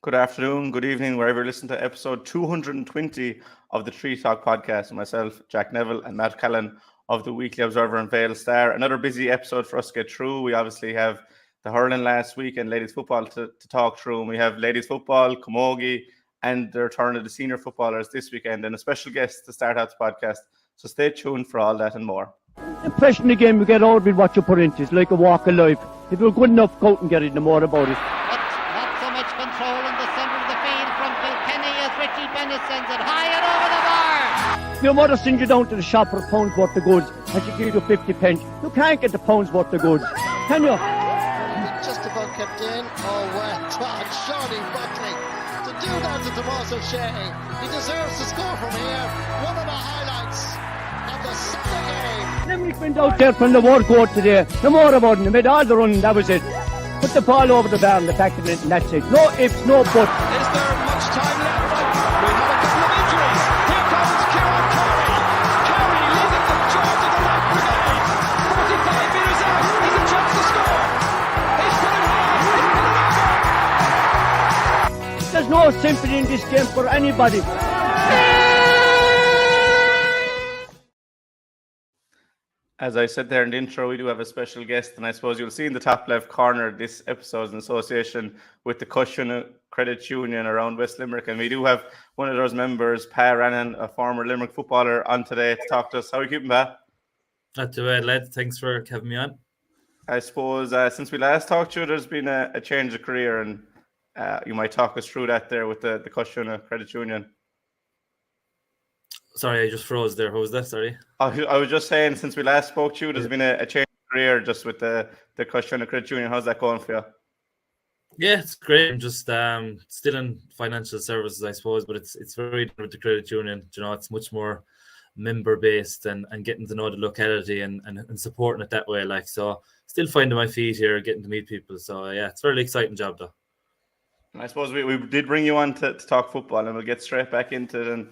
Good afternoon, good evening, wherever you listen to episode 220 of the Tree Talk podcast. Myself, Jack Neville, and Matt Callan of the Weekly Observer and Vale Star. Another busy episode for us to get through. We obviously have the hurling last week and ladies football to talk through. And we have ladies football, camogie, and the return of the senior footballers this weekend, and a special guest to start out the podcast. So stay tuned for all that and more. The impression the game you get out with what you put into. It's like a walk of life. If you're good enough, go out and get it, no more about it. Not so much control in the centre of the field from Kilkenny as Richie Bennett sends it high and over the bar. Your mother sends you down to the shop for a pound's worth of goods and she gives you 50 pence. You can't get the pound's worth of goods, can you? Just about kept in. Oh, well done, Shawnee Buckley. To do that to Tomas O'Shea, he deserves to score from here. One of the highlights of the Sunday game. Limerick went out there from the word go today. No more about it. They made all the running, that was it. Put the ball over the bar and the back of it, and that's it. No ifs, no buts. Is there much time left? We have a couple of injuries. Here comes Kieran Carey. Carey leading the charge of the left brigade. 45 metres out. He's a chance to score. He's put it high. There's no sympathy in this game for anybody. As I said there in the intro, we do have a special guest, and I suppose you'll see in the top left corner this episode in association with the Cois Sionna Credit Union around West Limerick. And we do have one of those members, Ranahan, a former Limerick footballer, on today to talk to us. How are you keeping, Pa? Not too bad, lad. Thanks for having me on. I suppose since we last talked to you, there's been a change of career, and you might talk us through that there with the Cois Sionna Credit Union. Sorry, I just froze there. What was that? Sorry. I was just saying, since we last spoke to you, there's been a change of career just with the Cois Sionna Credit Union. How's that going for you? Yeah, it's great. I'm just still in financial services, I suppose, but it's very different with the credit union. You know, it's much more member based and getting to know the locality and supporting it that way. Like, so still finding my feet here, getting to meet people. So yeah, it's a really exciting job though. I suppose we did bring you on to talk football, and we'll get straight back into it. And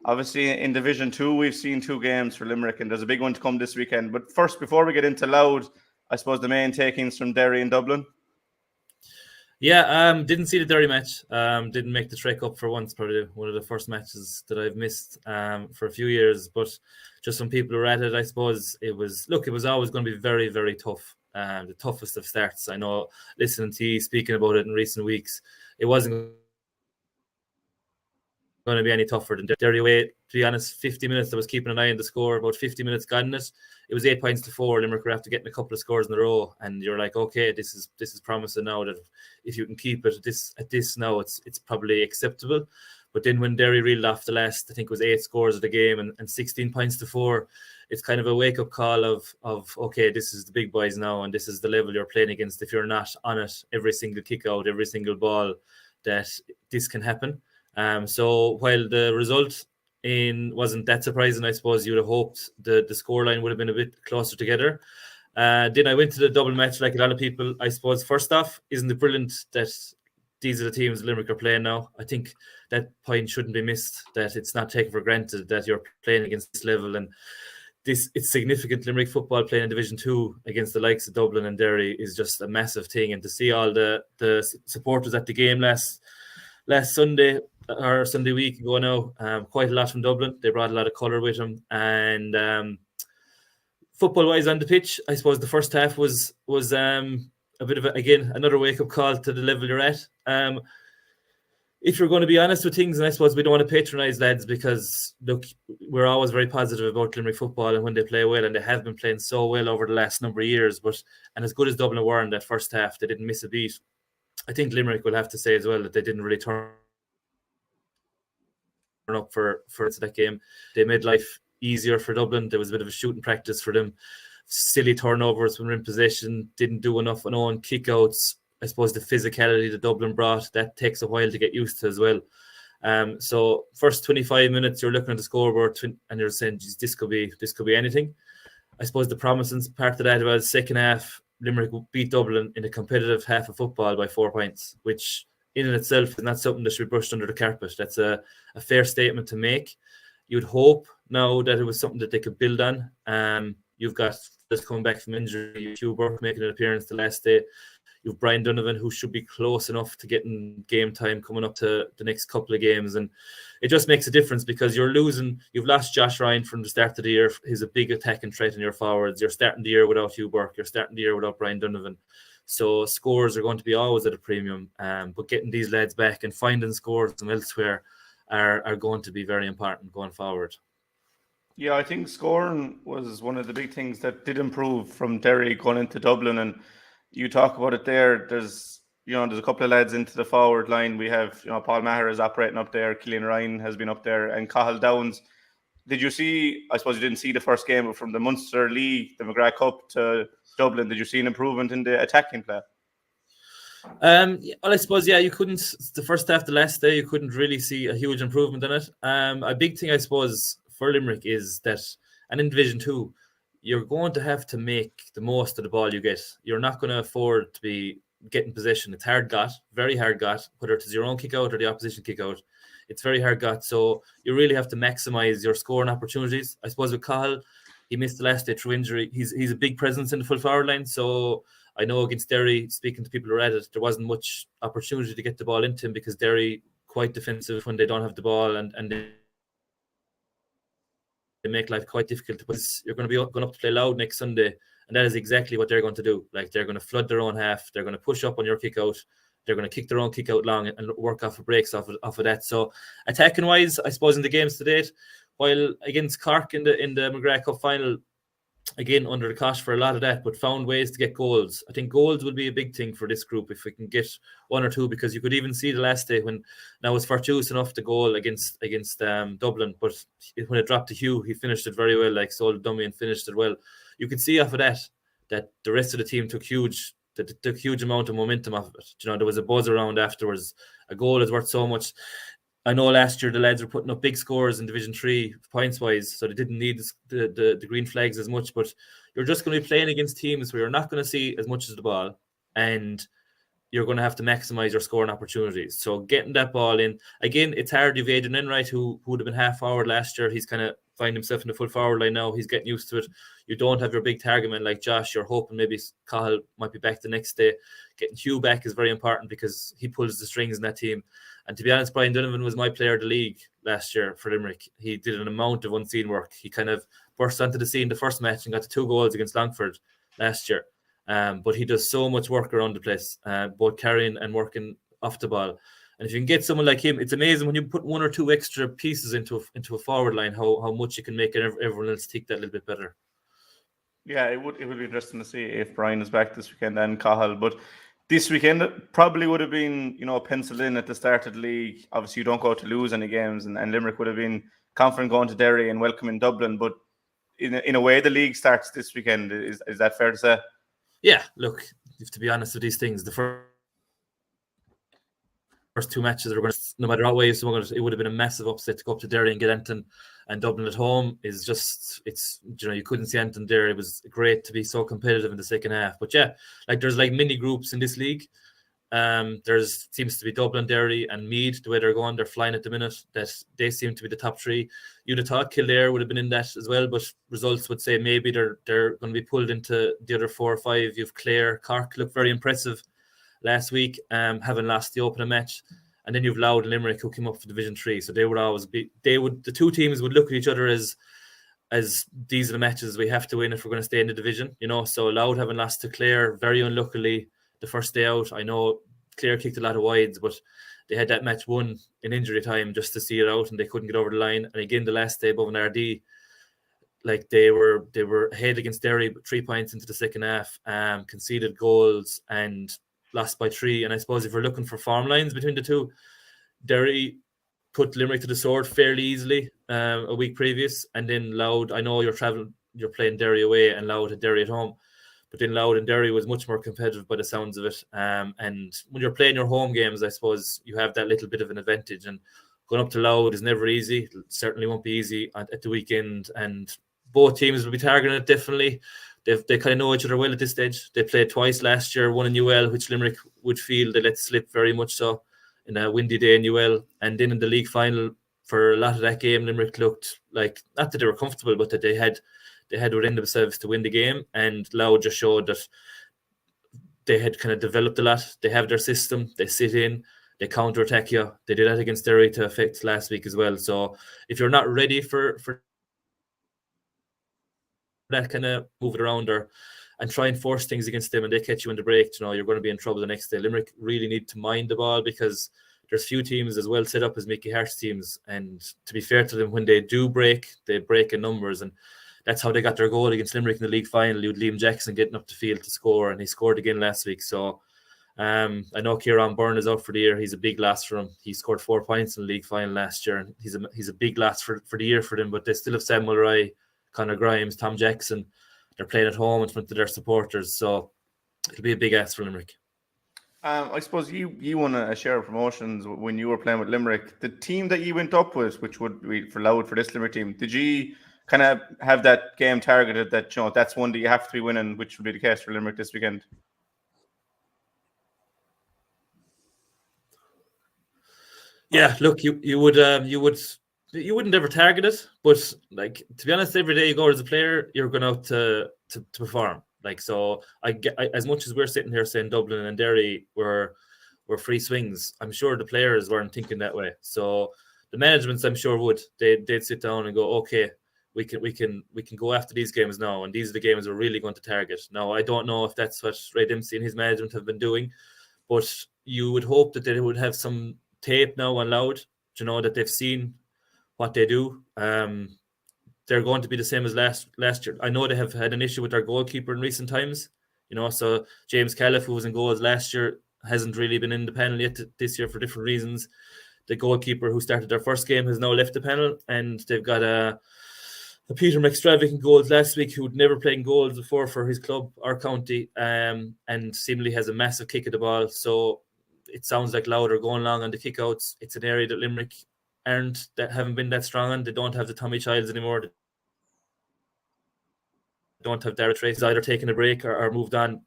obviously, in Division 2, we've seen 2 games for Limerick, and there's a big one to come this weekend. But first, before we get into Louth, I suppose the main takings from Derry and Dublin. Yeah, didn't see the Derry match. Didn't make the trek up for once. Probably one of the first matches that I've missed for a few years. But just some people who were at it, I suppose it was always going to be very, very tough. The toughest of starts. I know, listening to you speaking about it in recent weeks, it wasn't going to be any tougher than Derry away. To be honest, 50 minutes I was keeping an eye on the score. About 50 minutes gone in it. It was 8 points to 4. Limerick were after getting a couple of scores in a row, and you're like, okay, this is promising now that if you can keep it at this now, it's probably acceptable. But then when Derry reeled off the last, I think it was 8 scores of the game and 16 points to 4, it's kind of a wake up call of okay, this is the big boys now, and this is the level you're playing against. If you're not on it, every single kick out, every single ball, that this can happen. So while the result wasn't that surprising, I suppose you would have hoped the scoreline would have been a bit closer together. Then I went to the double match like a lot of people. I suppose first off, isn't it brilliant that these are the teams Limerick are playing now? I think that point shouldn't be missed, that it's not taken for granted that you're playing against this level, and it's significant. Limerick football playing in Division 2 against the likes of Dublin and Derry is just a massive thing, and to see all the supporters at the game last Sunday or Sunday week ago now, quite a lot from Dublin. They brought a lot of colour with them, and football-wise on the pitch, I suppose the first half was a bit of another wake-up call to the level you're at. If you're going to be honest with things, and I suppose we don't want to patronise lads, because look, we're always very positive about Limerick football and when they play well, and they have been playing so well over the last number of years. And as good as Dublin were in that first half, they didn't miss a beat. I think Limerick will have to say as well that they didn't really turn up for that game. They made life easier for Dublin. There was a bit of a shooting practice for them. Silly turnovers when we're in possession, didn't do enough on own kickouts. I suppose the physicality that Dublin brought, that takes a while to get used to as well. So first 25 minutes, you're looking at the scoreboard and you're saying, geez, this could be anything. I suppose the promising part of that was second half, Limerick beat Dublin in a competitive half of football by 4 points, which in and itself is not something that should be brushed under the carpet. That's a fair statement to make. You'd hope now that it was something that they could build on. You've got this coming back from injury, Hugh Burke making an appearance the last day. You've Brian Donovan, who should be close enough to getting game time coming up to the next couple of games. And it just makes a difference because you've lost Josh Ryan from the start of the year. He's a big attacking threat in your forwards. You're starting the year without Hugh Burke. You're starting the year without Brian Donovan. So scores are going to be always at a premium. But getting these lads back and finding scores from elsewhere are going to be very important going forward. Yeah, I think scoring was one of the big things that did improve from Derry going into Dublin. And you talk about it there. There's a couple of lads into the forward line. We have, Paul Maher is operating up there. Killian Ryan has been up there, and Cathal Downs. Did you see? I suppose you didn't see the first game, but from the Munster League, the McGrath Cup to Dublin, did you see an improvement in the attacking play? Well, I suppose you couldn't. The first half, the last day, you couldn't really see a huge improvement in it. A big thing, I suppose, for Limerick is that, and in Division 2, you're going to have to make the most of the ball you get. You're not going to afford to be getting possession. It's hard got, very hard got, whether it's your own kick out or the opposition kick out. It's very hard got. So you really have to maximise your scoring opportunities. I suppose with Cathal, he missed the last day through injury. He's a big presence in the full forward line. So I know against Derry, speaking to people who are at it, there wasn't much opportunity to get the ball into him because Derry quite defensive when they don't have the ball and they make life quite difficult. But you're going to be going up to play Louth next Sunday, and that is exactly what they're going to do. Like, they're going to flood their own half. They're going to push up on your kick out. They're going to kick their own kick out long and work off of breaks off of that. So attacking wise, I suppose in the games to date, while against Cork in the McGrath Cup final, again under the cosh for a lot of that, but found ways to get goals. I think goals will be a big thing for this group if we can get one or two, because you could even see the last day when now was fortuitous enough to goal against Dublin, but when it dropped to Hugh, he finished it very well, like sold the dummy and finished it well. You could see off of that the rest of the team took huge amount of momentum off of it. There was a buzz around afterwards. A goal is worth so much. I know last year the lads were putting up big scores in Division 3 points-wise, so they didn't need the green flags as much, but you're just going to be playing against teams where you're not going to see as much as the ball, and you're going to have to maximise your scoring opportunities. So getting that ball in, again, it's hard. You've Aidan Enright, who would have been half forward last year. He's kind of find himself in the full forward line now. He's getting used to it. You don't have your big target man like Josh. You're hoping maybe Cathal might be back the next day. Getting Hugh back is very important because he pulls the strings in that team. And to be honest, Brian Donovan was my player of the league last year for Limerick. He did an amount of unseen work. He kind of burst onto the scene the first match and got the 2 goals against Longford last year. But he does so much work around the place, both carrying and working off the ball. And if you can get someone like him, it's amazing when you put 1 or 2 extra pieces into a forward line, how much you can make everyone else tick that little bit better. Yeah, it would be interesting to see if Brian is back this weekend and Cathal. But this weekend probably would have been, penciled in at the start of the league. Obviously, you don't go to lose any games, and Limerick would have been confident going to Derry and welcoming Dublin. But in a way, the league starts this weekend. Is that fair to say? Yeah, look, to be honest with these things, the first 2 matches are going to, no matter what way it would have been a massive upset to go up to Derry and get Anton, and Dublin at home is just, you couldn't see Anton there. It was great to be so competitive in the second half. But yeah, there's mini groups in this league. Seems to be Dublin, Derry and Meath, the way they're going. They're flying at the minute. That they seem to be the top 3. You'd have thought Kildare would have been in that as well, but results would say maybe they're going to be pulled into the other 4 or 5. You've Clare. Cork looked very impressive last week, having lost the opening match. And then you've Louth and Limerick, who came up for Division 3. So they would always be, the 2 teams would look at each other as these are the matches we have to win if we're going to stay in the division. So Louth having lost to Clare very unluckily the first day out. I know Clare kicked a lot of wides, but they had that match won in injury time just to see it out, and they couldn't get over the line. And again, the last day above an RD, they were ahead against Derry 3 points into the second half, conceded goals and lost by 3. And I suppose if we're looking for form lines between the 2, Derry put Limerick to the sword fairly easily a week previous, and then Louth, I know you're playing Derry away and Louth had Derry at home, but then Louth and Derry was much more competitive by the sounds of it. And when you're playing your home games, I suppose you have that little bit of an advantage, and going up to Louth is never easy. It certainly won't be easy at the weekend, and both teams will be targeting it definitely. They kind of know each other well at this stage. They played twice last year, one in UL, which Limerick would feel they let slip very much so in a windy day in UL. And then in the league final, for a lot of that game, Limerick looked like, not that they were comfortable, but that they had within themselves to win the game. And Louth just showed that they had kind of developed a lot. They have their system. They sit in. They counter-attack you. They did that against Derry to effect last week as well. So if you're not ready for that, kind of move it around and try and force things against them, and they catch you in the break, you're going to be in trouble the next day. Limerick really need to mind the ball, because there's few teams as well set up as Mickey Hart's teams, and to be fair to them, when they do break, they break in numbers, and that's how they got their goal against Limerick in the league final. You had Liam Jackson getting up the field to score, and he scored again last week. So I know Kieran Byrne is out for the year. He's a big loss for him. He scored 4 points in the league final last year, and he's a big loss for the year for them. But they still have Sam Mulroy, Conor Grimes, Tom Jackson. They're playing at home in front of their supporters, so it'll be a big ask for Limerick. I suppose you won a share of promotions when you were playing with Limerick. The team that you went up with, which would be for Louth for this Limerick team, did you kind of have that game targeted that that's one that you have to be winning, which would be the case for Limerick this weekend? Yeah, look, you wouldn't ever target it, but like, to be honest, every day you go as a player, you're going out to perform. Like, so I as much as we're sitting here saying Dublin and Derry were free swings, I'm sure the players weren't thinking that way. So the managements, I'm sure, they'd sit down and go, okay, we can go after these games now, and these are the games we're really going to target. Now, I don't know if that's what Ray Dempsey and his management have been doing, but you would hope that they would have some tape now on Louth, that they've seen what they do. They're going to be the same as last year. I know they have had an issue with their goalkeeper in recent times. So James Califf, who was in goals last year, hasn't really been in the panel yet this year for different reasons. The goalkeeper who started their first game has now left the panel, and they've got a Peter McStravick in goals last week, who'd never played in goals before for his club or county, and seemingly has a massive kick at the ball. So it sounds like Louth are going along on the kickouts. It's an area that Limerick haven't been that strong on. They don't have the Tommy Childs anymore. They don't have Dara Tracy either taking a break or moved on.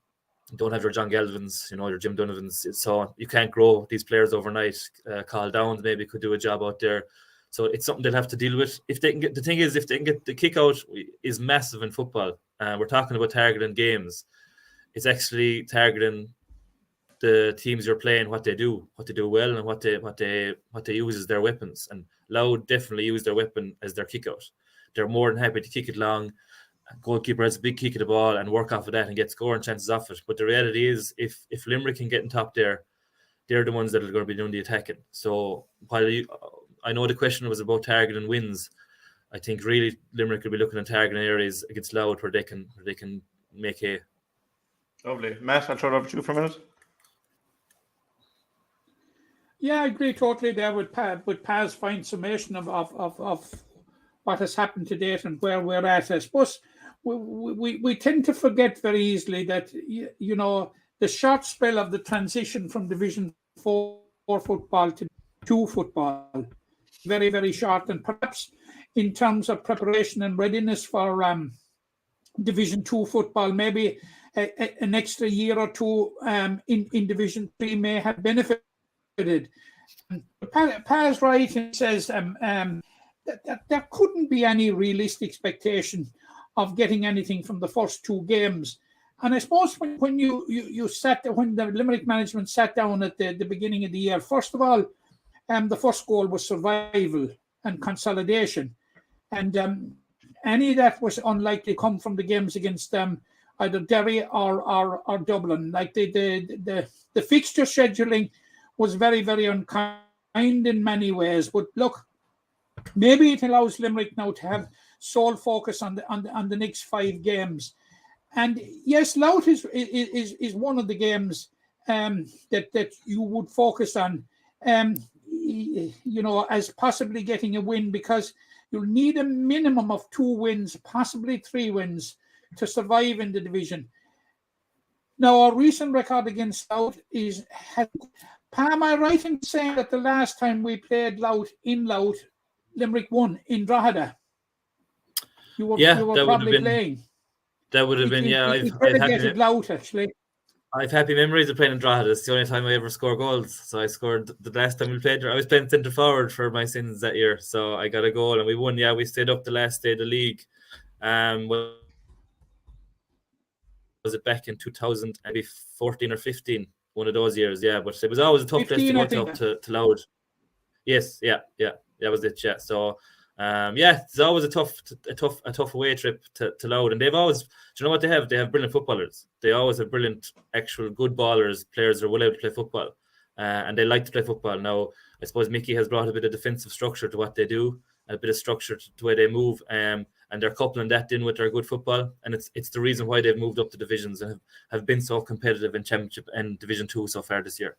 They don't have your John Galvins, your Jim Donovans. So you can't grow these players overnight. Carl Downs maybe could do a job out there. So it's something they'll have to deal with. If they can get the kick out is massive in football. We're talking about targeting games. It's actually targeting the teams you're playing, what they do well, and what they use as their weapons. And Louth definitely use their weapon as their kick out. They're more than happy to kick it long. Goalkeeper has a big kick at the ball and work off of that and get scoring chances off it. But the reality is, if Limerick can get in top there, they're the ones that are going to be doing the attacking. So while I know the question was about targeting wins, I think really Limerick will be looking at targeting areas against Louth where they can make hay. Lovely. Matt, I'll throw it over to you for a minute. Yeah, I agree totally there with Paz fine summation of what has happened to date and where we're at. I suppose we tend to forget very easily that, the short spell of the transition from Division 4 football to 2 football, very, very short. And perhaps in terms of preparation and readiness for Division 2 football, maybe an extra year or two in Division 3 may have benefited. Paz right and says that there couldn't be any realistic expectation of getting anything from the first 2 games. And I suppose when you when the Limerick management sat down at the beginning of the year, first of all, the first goal was survival and consolidation, and any of that was unlikely to come from the games against either Derry or Dublin. Like the fixture scheduling was very, very unkind in many ways. But look, maybe it allows Limerick now to have sole focus on the next 5 games. And yes, Louth is one of the games that you would focus on, as possibly getting a win, because you'll need a minimum of 2 wins, possibly 3 wins, to survive in the division. Now, our recent record against Louth am I right in saying that the last time we played Louth in Louth, Limerick won in Drogheda? You were probably playing. That would have been, yeah. Louth, actually. I've happy memories of playing in Drogheda. It's the only time I ever scored goals. So I scored the last time we played there. I was playing centre forward for my sins that year. So I got a goal and we won. Yeah, we stayed up the last day of the league. When was it back in 2000, maybe 14 or 15, one of those years, yeah. But it was always a tough place to go to Louth. Yes, yeah, that was it, yeah. So, it's always a tough away trip to Louth, and they've always, do you know what they have? They have brilliant footballers. They always have brilliant, actual good ballers, players who are well able to play football, and they like to play football. Now, I suppose Mickey has brought a bit of defensive structure to what they do, and a bit of structure to the way they move, and they're coupling that in with their good football, and it's the reason why they've moved up the divisions and have been so competitive in Championship and Division 2 so far this year.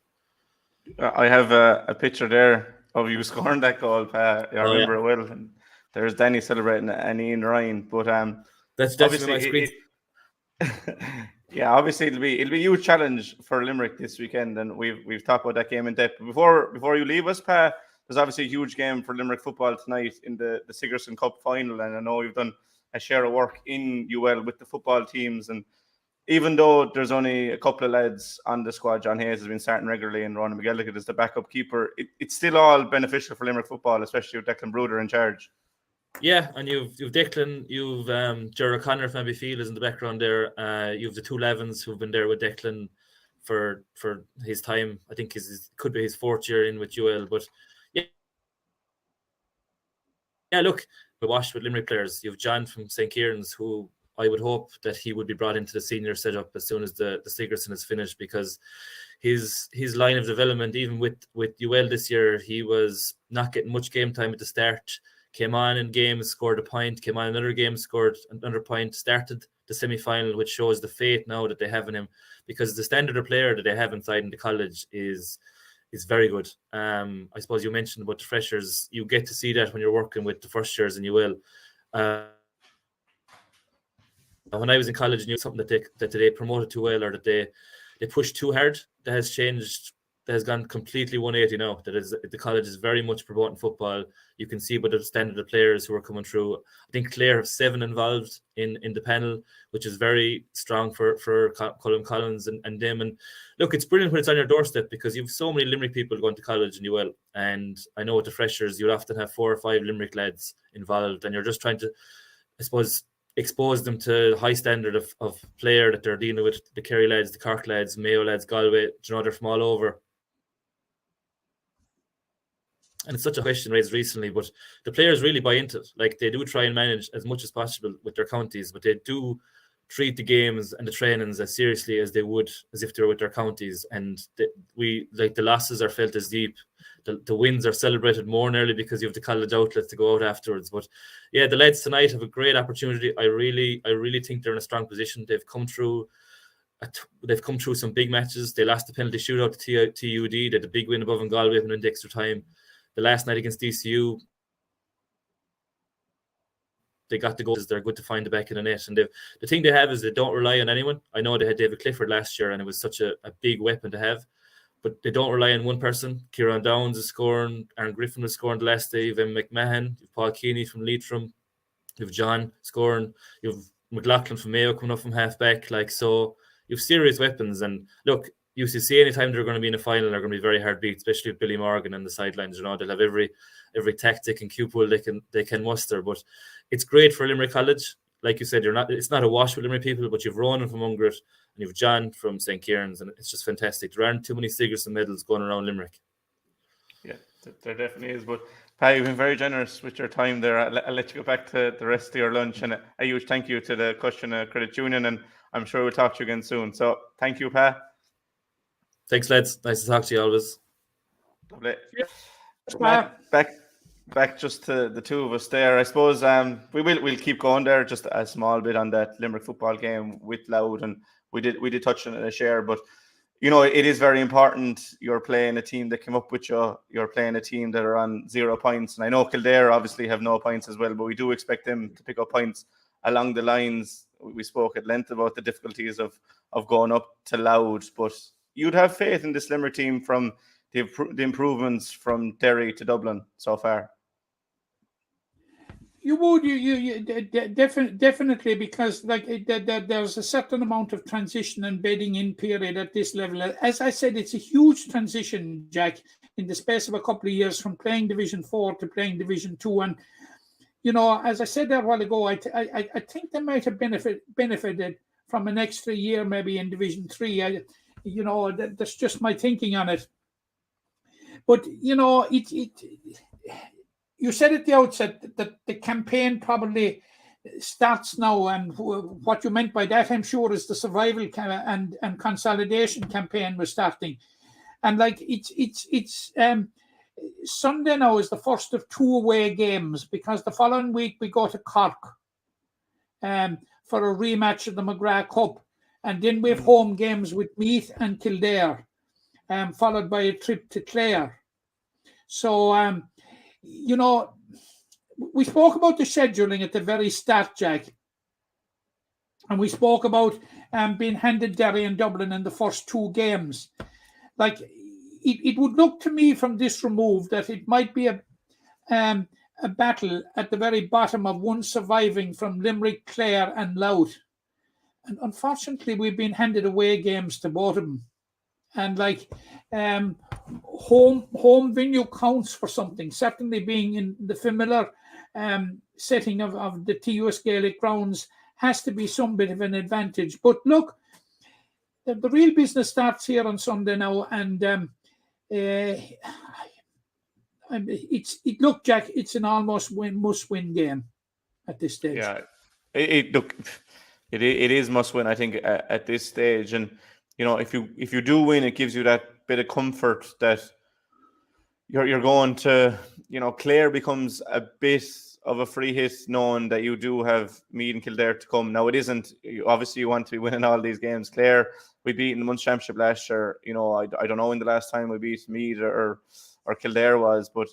I have a picture there of you scoring that goal, I remember it well. And there's Danny celebrating and Ian Ryan, but that's definitely my screen. Yeah, obviously it'll be a huge challenge for Limerick this weekend, and we've talked about that game in depth. Before you leave us, Pa, there's obviously a huge game for Limerick football tonight in the Sigerson Cup final, and I know you've done a share of work in UL with the football teams, and even though there's only a couple of lads on the squad, John Hayes has been starting regularly and Ronan McGillicuddy is the backup keeper, it's still all beneficial for Limerick football, especially with Declan Bruder in charge. Yeah, and you've Declan, you've Gerard Connor from Abbeyfield is in the background there. You've the two Levins who've been there with Declan for his time. I think could be his fourth year in with UL, but yeah, look, we're washed with Limerick players. You've John from St. Kieran's, who I would hope that he would be brought into the senior setup as soon as the Sigerson is finished, because his line of development, even with UL this year, he was not getting much game time at the start. Came on in games, scored a point, came on another game, scored another point, started the semi-final, which shows the faith now that they have in him, because the standard of player that they have inside in the college is very good. I suppose you mentioned about the freshers. You get to see that when you're working with the first years in UL. When I was in college, I knew something that they promoted too well, or that they pushed too hard. That has changed. That has gone completely 180 now. The college is very much promoting football. You can see by the standard of players who are coming through. I think Clare have 7 involved in the panel, which is very strong for Colin Collins and them. And look, it's brilliant when it's on your doorstep, because you have so many Limerick people going to college in UL. And I know with the freshers, you'll often have 4 or 5 Limerick lads involved, and you're just trying to, I suppose, expose them to the high standard of player that they're dealing with. The Kerry lads, the Cork lads, Mayo lads, Galway, they're from all over. And it's such a question raised recently, but the players really buy into it. Like, they do try and manage as much as possible with their counties, but they do treat the games and the trainings as seriously as they would as if they were with their counties. And the losses are felt as deep. The wins are celebrated more nearly because you have the college outlets to go out afterwards. But yeah, the lads tonight have a great opportunity. I really think they're in a strong position. They've come through some big matches. They lost the penalty shootout to TUD. They had a big win above in Galway and in extra time. The last night against DCU, they got the goals. They're good to find the back of the net. And the thing they have is they don't rely on anyone. I know they had David Clifford last year, and it was such a big weapon to have. But they don't rely on one person. Kieran Downs is scoring. Aaron Griffin was scoring the last day. You've McMahon. You've Paul Keeney from Leitrim. You've John scoring. You've McLaughlin from Mayo coming up from half-back. So you've serious weapons. And look, UCC, anytime they're going to be in a final, they're going to be very hard beat, especially with Billy Morgan on the sidelines. They'll have every tactic and cupid they can muster. But it's great for Limerick College. Like you said, it's not a wash with Limerick people, but you've Ronan from Ungrit and you've John from St. Kieran's, and it's just fantastic. There aren't too many Sigerson medals going around Limerick. Yeah, there definitely is. But Pa, you've been very generous with your time there. I'll let you go back to the rest of your lunch, and a huge thank you to the Cois Sionna Credit Union, and I'm sure we'll talk to you again soon. So thank you, Pa. Thanks, lads. Nice to talk to you always. Lovely. Back just to the two of us there. I suppose we'll keep going there just a small bit on that Limerick football game with Louth, and we did touch on it in a share, but you know, it is very important. You're playing a team that came up with you. You're playing a team that are on 0 points, and I know Kildare obviously have no points as well, but we do expect them to pick up points along the lines. We spoke at length about the difficulties of going up to Louth, but you'd have faith in this Limerick team from the improvements from Derry to Dublin so far. You would, you definitely, because there's a certain amount of transition and bedding in period at this level. As I said, it's a huge transition, Jack, in the space of a couple of years from playing Division 4 to playing Division 2. And, you know, as I said there a while ago, I think they might have benefited from an extra year, maybe in Division 3. That's just my thinking on it. But, you said at the outset that the campaign probably starts now, and what you meant by that, I'm sure, is the survival and consolidation campaign was starting. And it's Sunday now is the first of 2 away games, because the following week we go to Cork for a rematch of the McGrath Cup, and then we have home games with Meath and Kildare, followed by a trip to Clare. So we spoke about the scheduling at the very start, Jack, and we spoke about being handed Derry and Dublin in the first 2 games. It would look to me from this remove that it might be a battle at the very bottom of one surviving from Limerick, Clare and Louth. And unfortunately, we've been handed away games to both of them. And home venue counts for something, certainly being in the familiar setting of the TUS Gaelic grounds has to be some bit of an advantage. But look, the real business starts here on Sunday now, and look, Jack, it's an almost must-win game at this stage. Yeah, it is must-win, I think, at this stage. And if you do win, it gives you that bit of comfort that you're going to, Clare becomes a bit of a free hit, knowing that you do have Meath and Kildare to come. Now, it isn't, obviously you want to be winning all these games. Clare, we beat in the Munster Championship last year. I don't know when the last time we beat Meath or Kildare was, but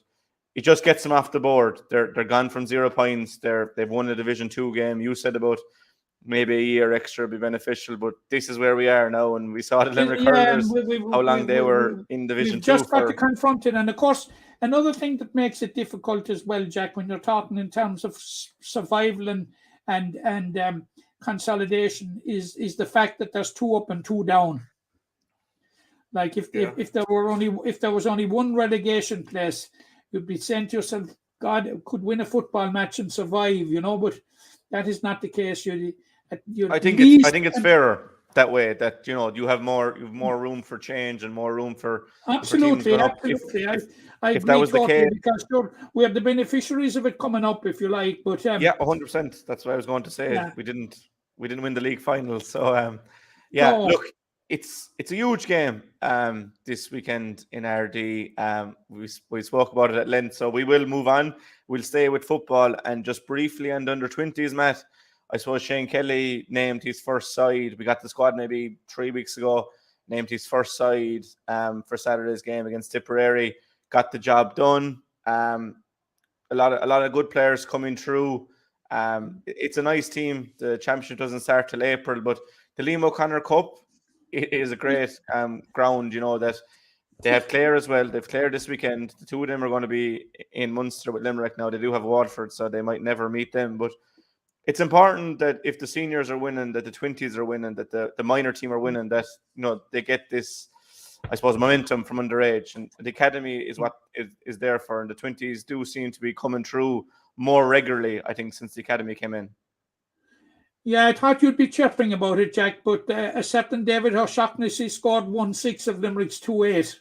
it just gets them off the board. They're gone from 0 points. They've won a Division 2 game. You said about maybe a year extra would be beneficial, but this is where we are now, and we saw the Limerick Hurlers, how long they were in Division 2. Just got to confront it, and of course, another thing that makes it difficult as well, Jack, when you're talking in terms of survival and consolidation, is the fact that there's 2 up and 2 down. If there was only one relegation place, you'd be saying to yourself, God, could win a football match and survive, but that is not the case. I think it's fairer that way, that you have more room for change and more room for absolutely. I agree that was totally, the case, because we have the beneficiaries of it coming up, if you like. But 100%. That's what I was going to say. Yeah. We didn't win the league final, so No. Look, it's a huge game this weekend in RD. We spoke about it at length, so we will move on. We'll stay with football, and just briefly and under 20s, Matt. I suppose Shane Kelly named his first side. We got the squad maybe 3 weeks ago. Named his first side for Saturday's game against Tipperary. Got the job done. A lot of good players coming through. It's a nice team. The championship doesn't start till April, but the Liam O'Connor Cup is a great ground. That they have Clare as well. They've Clare this weekend. The 2 of them are going to be in Munster with Limerick. Now they do have Waterford, so they might never meet them, but it's important that if the seniors are winning, that the 20s are winning, that the minor team are winning, that they get this, I suppose, momentum from underage. And the academy is what is there for, and the 20s do seem to be coming through more regularly, I think, since the academy came in. Yeah, I thought you'd be chirping about it, Jack, but a certain David O'Shaughnessy scored 1-6 of Limerick's 2-8.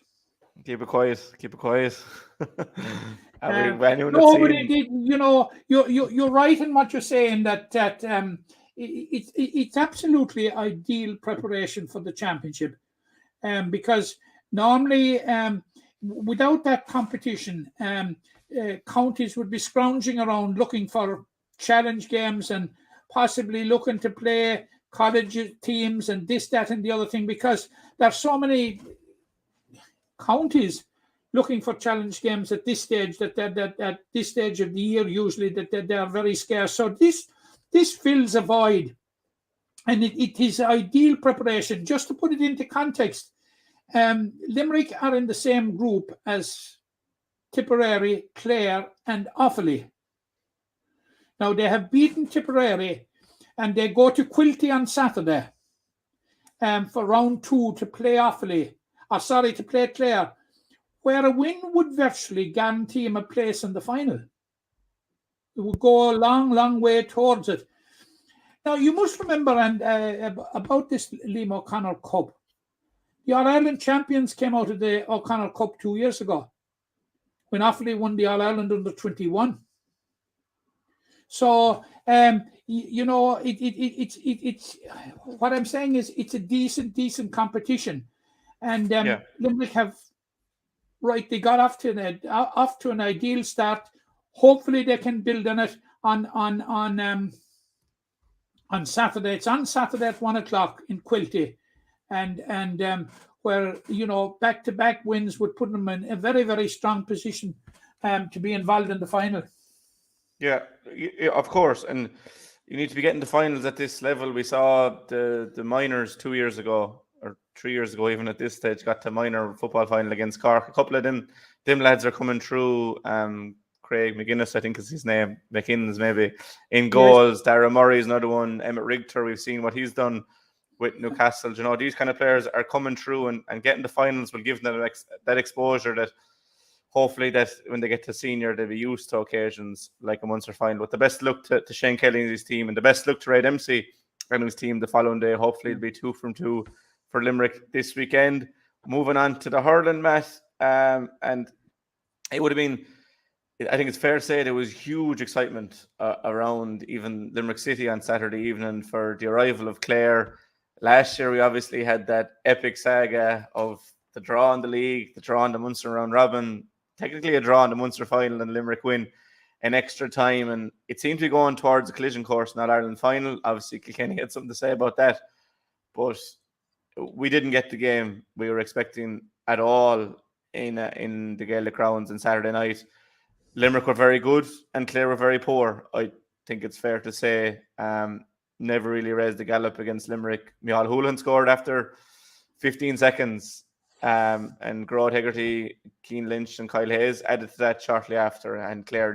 Keep it quiet. You're right in what you're saying, that it's absolutely ideal preparation for the championship, because normally without that competition, counties would be scrounging around looking for challenge games and possibly looking to play college teams and this, that, and the other thing, because there's so many counties looking for challenge games at this stage, that at this stage of the year, usually that they are very scarce. So this fills a void, and it is ideal preparation. Just to put it into context, Limerick are in the same group as Tipperary, Clare, and Offaly. Now they have beaten Tipperary, and they go to Quilty on Saturday for round 2 to play to play Clare, where a win would virtually guarantee him a place in the final. It would go a long, long way towards it. Now, you must remember about this Liam O'Connor Cup. The All-Ireland champions came out of the O'Connor Cup 2 years ago when Offaly won the All-Ireland under 21. So, it's what I'm saying is it's a decent competition. And Limerick have, they got off to an ideal start. Hopefully they can build on it on Saturday. It's on Saturday at 1:00 in Quilty. And where, back-to-back wins would put them in a very, very strong position to be involved in the final. Yeah, of course. And you need to be getting to finals at this level. We saw the minors 2 years ago, or 3 years ago, even at this stage, got to minor football final against Cork. A couple of them lads are coming through. Craig McGuinness, I think is his name. McInnes, maybe. In goals. Yes. Dara Murray is another one. Emmett Richter, we've seen what he's done with Newcastle. These kind of players are coming through and getting to finals will give them that exposure that hopefully that when they get to senior, they'll be used to occasions like a Munster final. With the best luck to Shane Kelly and his team, and the best luck to Ray Dempsey and his team the following day. Hopefully it'll be 2 from 2 for Limerick this weekend. Moving on to the hurling, Matt. And it would have been, I think it's fair to say there was huge excitement around even Limerick City on Saturday evening for the arrival of Clare. Last year, we obviously had that epic saga of the draw in the league, the draw in the Munster round robin, technically a draw in the Munster final, and Limerick win in extra time. And it seemed to be going towards a collision course in that Ireland final. Obviously, Kilkenny had something to say about that. But we didn't get the game we were expecting at all in the Gaelic grounds on Saturday night. Limerick were very good and Clare were very poor. I think it's fair to say. Never really raised the gallop against Limerick. Micheál Houlihan scored after 15 seconds. And Grád Hegarty, Cian Lynch and Kyle Hayes added to that shortly after. And Clare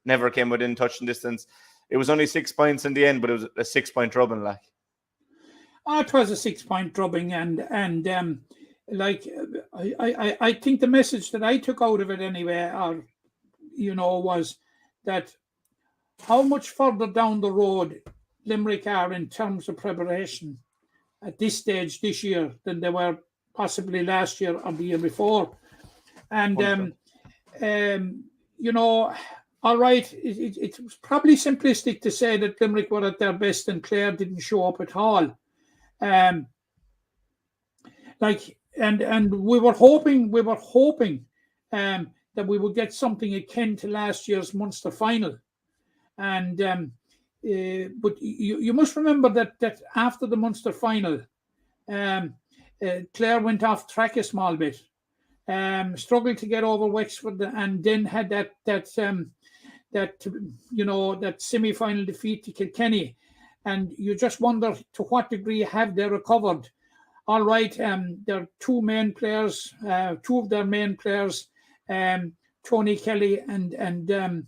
never came within touching distance. It was only 6 points in the end, but it was a 6-point drubbing. It was a 6-point drubbing. And I think the message that I took out of it anyway, was that how much further down the road Limerick are in terms of preparation at this stage this year than they were possibly last year or the year before. And, all right, it was probably simplistic to say that Limerick were at their best and Clare didn't show up at all. And we were hoping that we would get something akin to last year's Munster final. And but you must remember that after the Munster final, Clare went off track a small bit, struggled to get over Wexford, and then had that semi-final defeat to Kilkenny. And you just wonder to what degree have they recovered. All right, their two of their main players, Tony Kelly and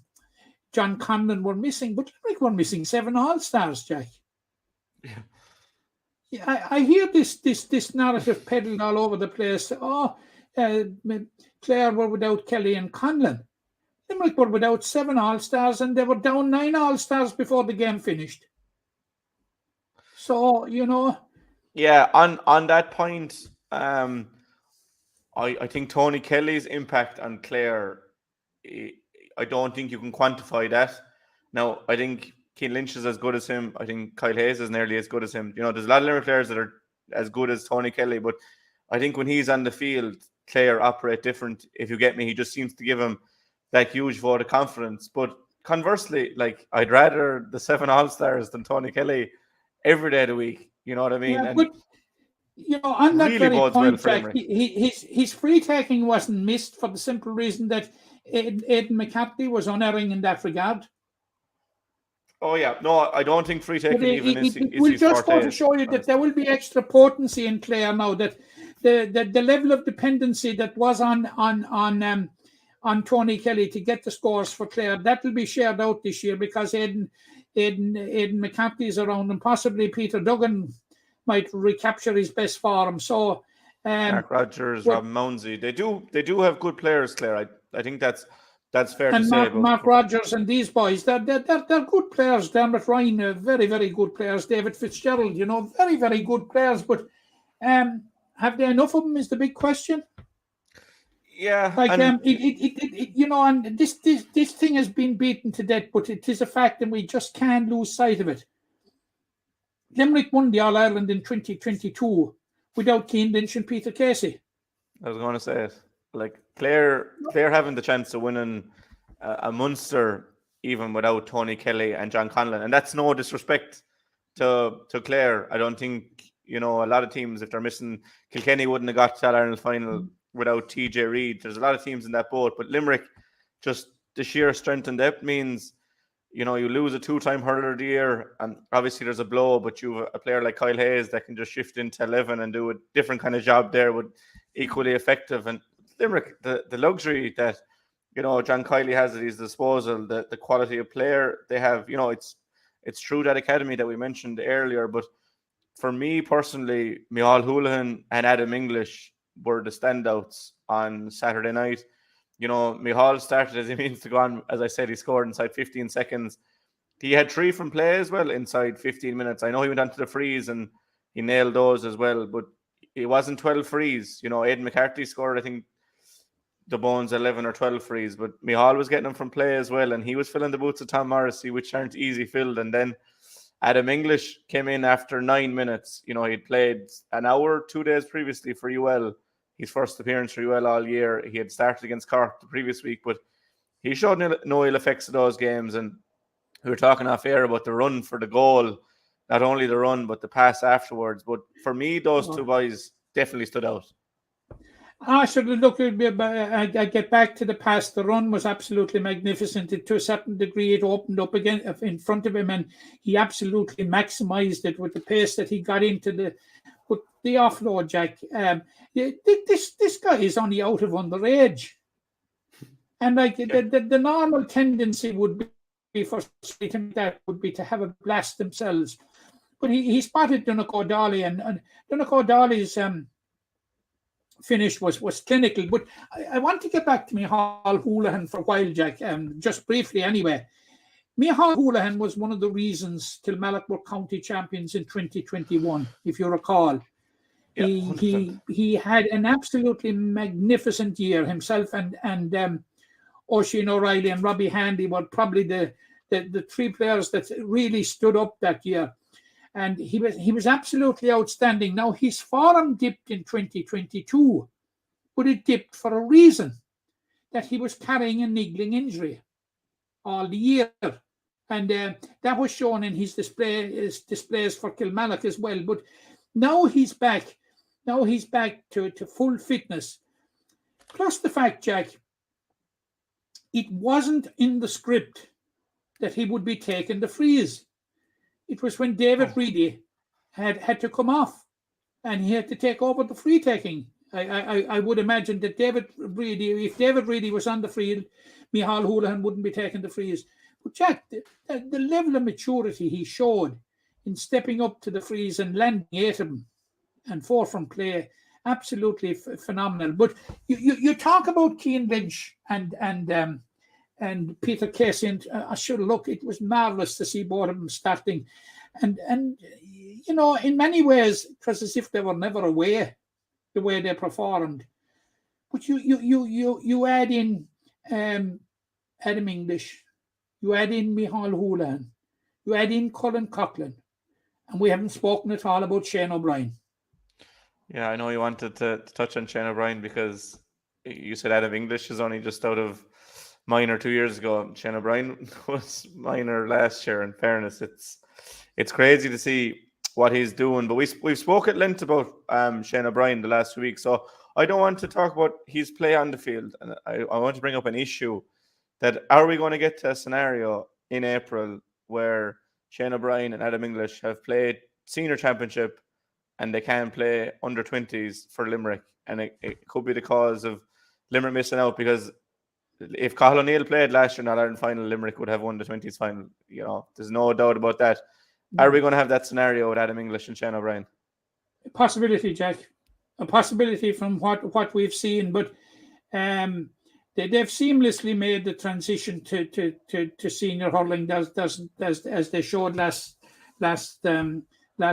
John Conlon were missing, but Limerick were missing 7 All-Stars, Jack. Yeah, I hear this narrative peddled all over the place. Clare were without Kelly and Conlon. Limerick were without 7 All-Stars, and they were down 9 All-Stars before the game finished. So, Yeah, on that point, I think Tony Kelly's impact on Clare, I don't think you can quantify that. Now, I think Cian Lynch is as good as him. I think Kyle Hayes is nearly as good as him. There's a lot of Limerick players that are as good as Tony Kelly, but I think when he's on the field, Clare operate different, if you get me. He just seems to give him that huge vote of confidence. But conversely, I'd rather the 7 All-Stars than Tony Kelly every day of the week. You know what I mean? Yeah, but, on that really very point, Jack, his free taking wasn't missed for the simple reason that Aidan McCarthy was unerring in that regard. Oh, yeah. No, I don't think free taking is we'll just go to show you that there will be extra potency in Clare now, that the level of dependency that was on Tony Kelly to get the scores for Clare, that will be shared out this year because Aidan McCarthy is around, and possibly Peter Duggan might recapture his best form. So Mark Rogers, Rob Mounsey, they do have good players, Clare. I think that's That's fair to And say. Mark Rogers and these boys, they're good players. Dermot Ryan, very, very good players. David Fitzgerald, very, very good players. But have they enough of them is the big question. Yeah. Like, and this thing has been beaten to death, but it is a fact and we just can't lose sight of it. Limerick won the All-Ireland in 2022 without Cian Lynch and Peter Casey. I was going to say it. Like Clare having the chance of winning a Munster even without Tony Kelly and John Conlon, and that's no disrespect to Clare. I don't think a lot of teams, if they're missing, Kilkenny wouldn't have got to that Ireland final without TJ Reid. There's a lot of teams in that boat, but Limerick, just the sheer strength and depth means you lose a 2-time hurler of the year, and obviously there's a blow, but you have a player like Kyle Hayes that can just shift into 11 and do a different kind of job there with equally effective. And Limerick, the luxury that John Kiley has at his disposal, the quality of player they have, it's through that academy that we mentioned earlier. But for me personally, Micheál Houlihan and Adam English were the standouts on Saturday night. Micheál started as he means to go on. As I said, he scored inside 15 seconds. He had 3 from play as well inside 15 minutes. I know he went onto the frees and he nailed those as well, but it wasn't 12 frees. Aidan McCarthy scored, I think, the Bones 11 or 12 frees, but Micheál was getting them from play as well, and he was filling the boots of Tom Morrissey, which aren't easy filled. And then Adam English came in after 9 minutes. He'd played an hour 2 days previously for UL, his first appearance for UL all year. He had started against Cork the previous week, but he showed no ill effects of those games. And we were talking off air about the run for the goal, not only the run, but the pass afterwards. But for me, those two boys definitely stood out. I should look. I get back to the pass. The run was absolutely magnificent. To a certain degree, it opened up again in front of him, and he absolutely maximised it with the pace that he got into the offload. Jack, this guy is only out of underage, and the normal tendency would be for that would be to have a blast themselves, but he spotted Donegal O'Daly, and Donegal O'Daly's finish was clinical. But I want to get back to Micheál Houlihan for a while, Jack, just briefly anyway. Micheál Houlihan was one of the reasons Kilmallock were county champions in 2021, if you recall. Yeah, he had an absolutely magnificent year himself, and Oisin O'Reilly and Robbie Handy were probably the 3 players that really stood up that year. And he was absolutely outstanding. Now, his form dipped in 2022, but it dipped for a reason, that he was carrying a niggling injury all the year. And that was shown in his displays for Kilmallock as well. But now he's back. Now he's back to full fitness. Plus the fact, Jack, it wasn't in the script that he would be taking the freeze. It was when David Reedy had to come off and he had to take over the free taking. I would imagine that if David Reedy was on the field, Micheál Houlihan wouldn't be taking the freeze. But Jack, the level of maturity he showed in stepping up to the freeze and landing 8 of them and 4 from play, absolutely phenomenal. But you talk about Cian Lynch and Peter Casey, and I should look. It was marvelous to see both of them starting, and in many ways, it was as if they were never away, the way they performed. But you add in Adam English, you add in Micheál Houlihan, you add in Colin Coughlin, and we haven't spoken at all about Shane O'Brien. Yeah, I know you wanted to touch on Shane O'Brien because you said Adam English is only just out of minor 2 years ago. Shane O'Brien was minor last year. In fairness, it's crazy to see what he's doing. But we've spoke at length about Shane O'Brien the last week, so I don't want to talk about his play on the field. And I want to bring up an issue that are we going to get to a scenario in April where Shane O'Brien and Adam English have played senior championship and they can't play under 20s for Limerick, and it could be the cause of Limerick missing out, because if Cathal O'Neill played last year in All-Ireland final, Limerick would have won the 20s final. There's no doubt about that. Are we going to have that scenario with Adam English and Shane O'Brien? A possibility, Jack. A possibility from what we've seen. But they've seamlessly made the transition to senior hurling as they showed last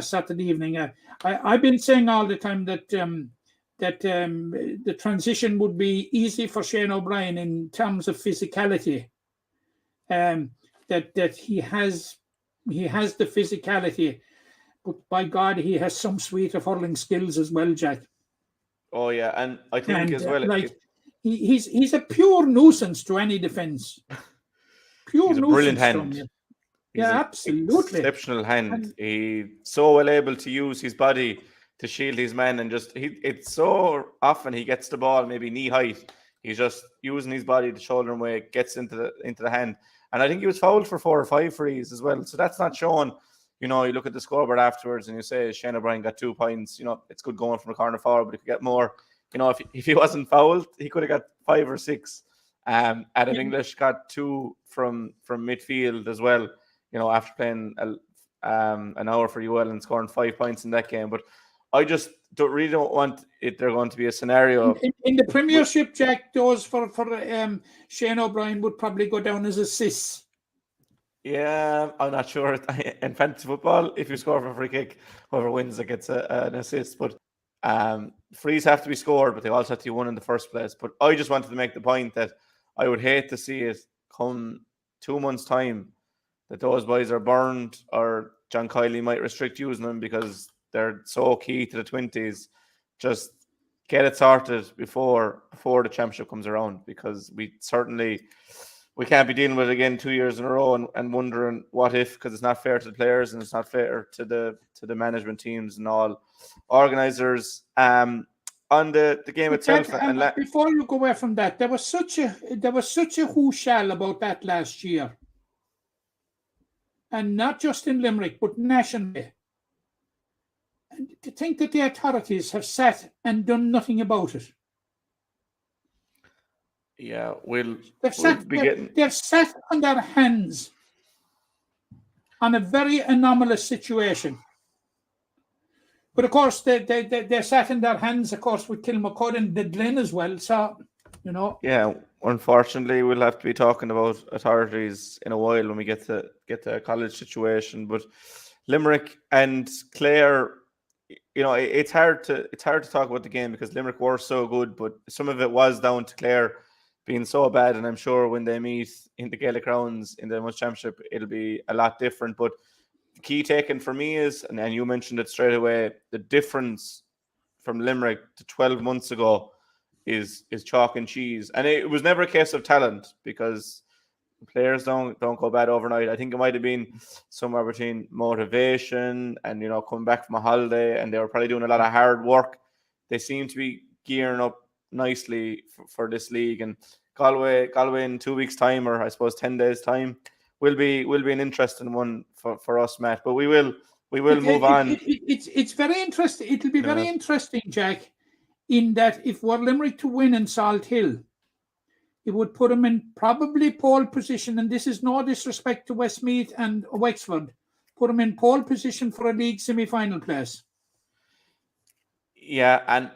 Saturday evening. I've been saying all the time that the transition would be easy for Shane O'Brien in terms of physicality. That he has the physicality, but by God, he has some suite of hurling skills as well, Jack. Oh yeah, and I think as well, he's a pure nuisance to any defence. Pure he's a nuisance. brilliant hand. Yeah, absolutely. Exceptional hand. He's so well able to use his body to shield his men, and it's so often he gets the ball maybe knee height. He's just using his body to shoulder him way, gets into the hand. And I think he was fouled for 4 or 5 frees as well. So that's not shown. You look at the scoreboard afterwards and you say Shane O'Brien got 2 points. It's good going from the corner forward, but he could get more. If he wasn't fouled, he could have got 5 or 6. Adam English got 2 from midfield as well. After playing an hour for UL and scoring 5 points in that game. But I just don't want it. They're going to be a scenario in the Premiership. Jack, those for Shane O'Brien would probably go down as assists. Yeah, I'm not sure. In fantasy football, if you score for a free kick, whoever wins it gets an assist. But frees have to be scored, but they also have to be won in the first place. But I just wanted to make the point that I would hate to see it come 2 months' time that those boys are burned, or John Kiley might restrict using them because they're so key to the 20s. Just get it sorted before the championship comes around, because we can't be dealing with it again 2 years in a row and wondering what if, because it's not fair to the players and it's not fair to the management teams and all organisers. On the game itself, before you go away from that, there was such a whooshall about that last year, and not just in Limerick but nationally. And to think that the authorities have sat and done nothing about it. Yeah, they've sat on their hands on a very anomalous situation. But of course, they sat in their hands, of course, with Kilmacud and the Glen as well. So, Yeah, unfortunately, we'll have to be talking about authorities in a while when we get to a college situation. But Limerick and Clare, it's hard to talk about the game because Limerick were so good, but some of it was down to Clare being so bad, and I'm sure when they meet in the Gaelic rounds in the Munster Championship, it'll be a lot different. But the key taken for me is, and you mentioned it straight away, the difference from Limerick to 12 months ago is chalk and cheese. And it was never a case of talent, because players don't go bad overnight. I think it might have been somewhere between motivation and coming back from a holiday, and they were probably doing a lot of hard work. They seem to be gearing up nicely for this league, and Galway in 2 weeks' time, or I suppose 10 days' time, will be an interesting one for us, Matt. But we will move on. It's very interesting. It'll be very interesting, Jack, in that if we're Limerick to win in Salt Hill, it would put them in probably pole position, and this is no disrespect to Westmeath and Wexford, put them in pole position for a league semi-final place. Yeah, and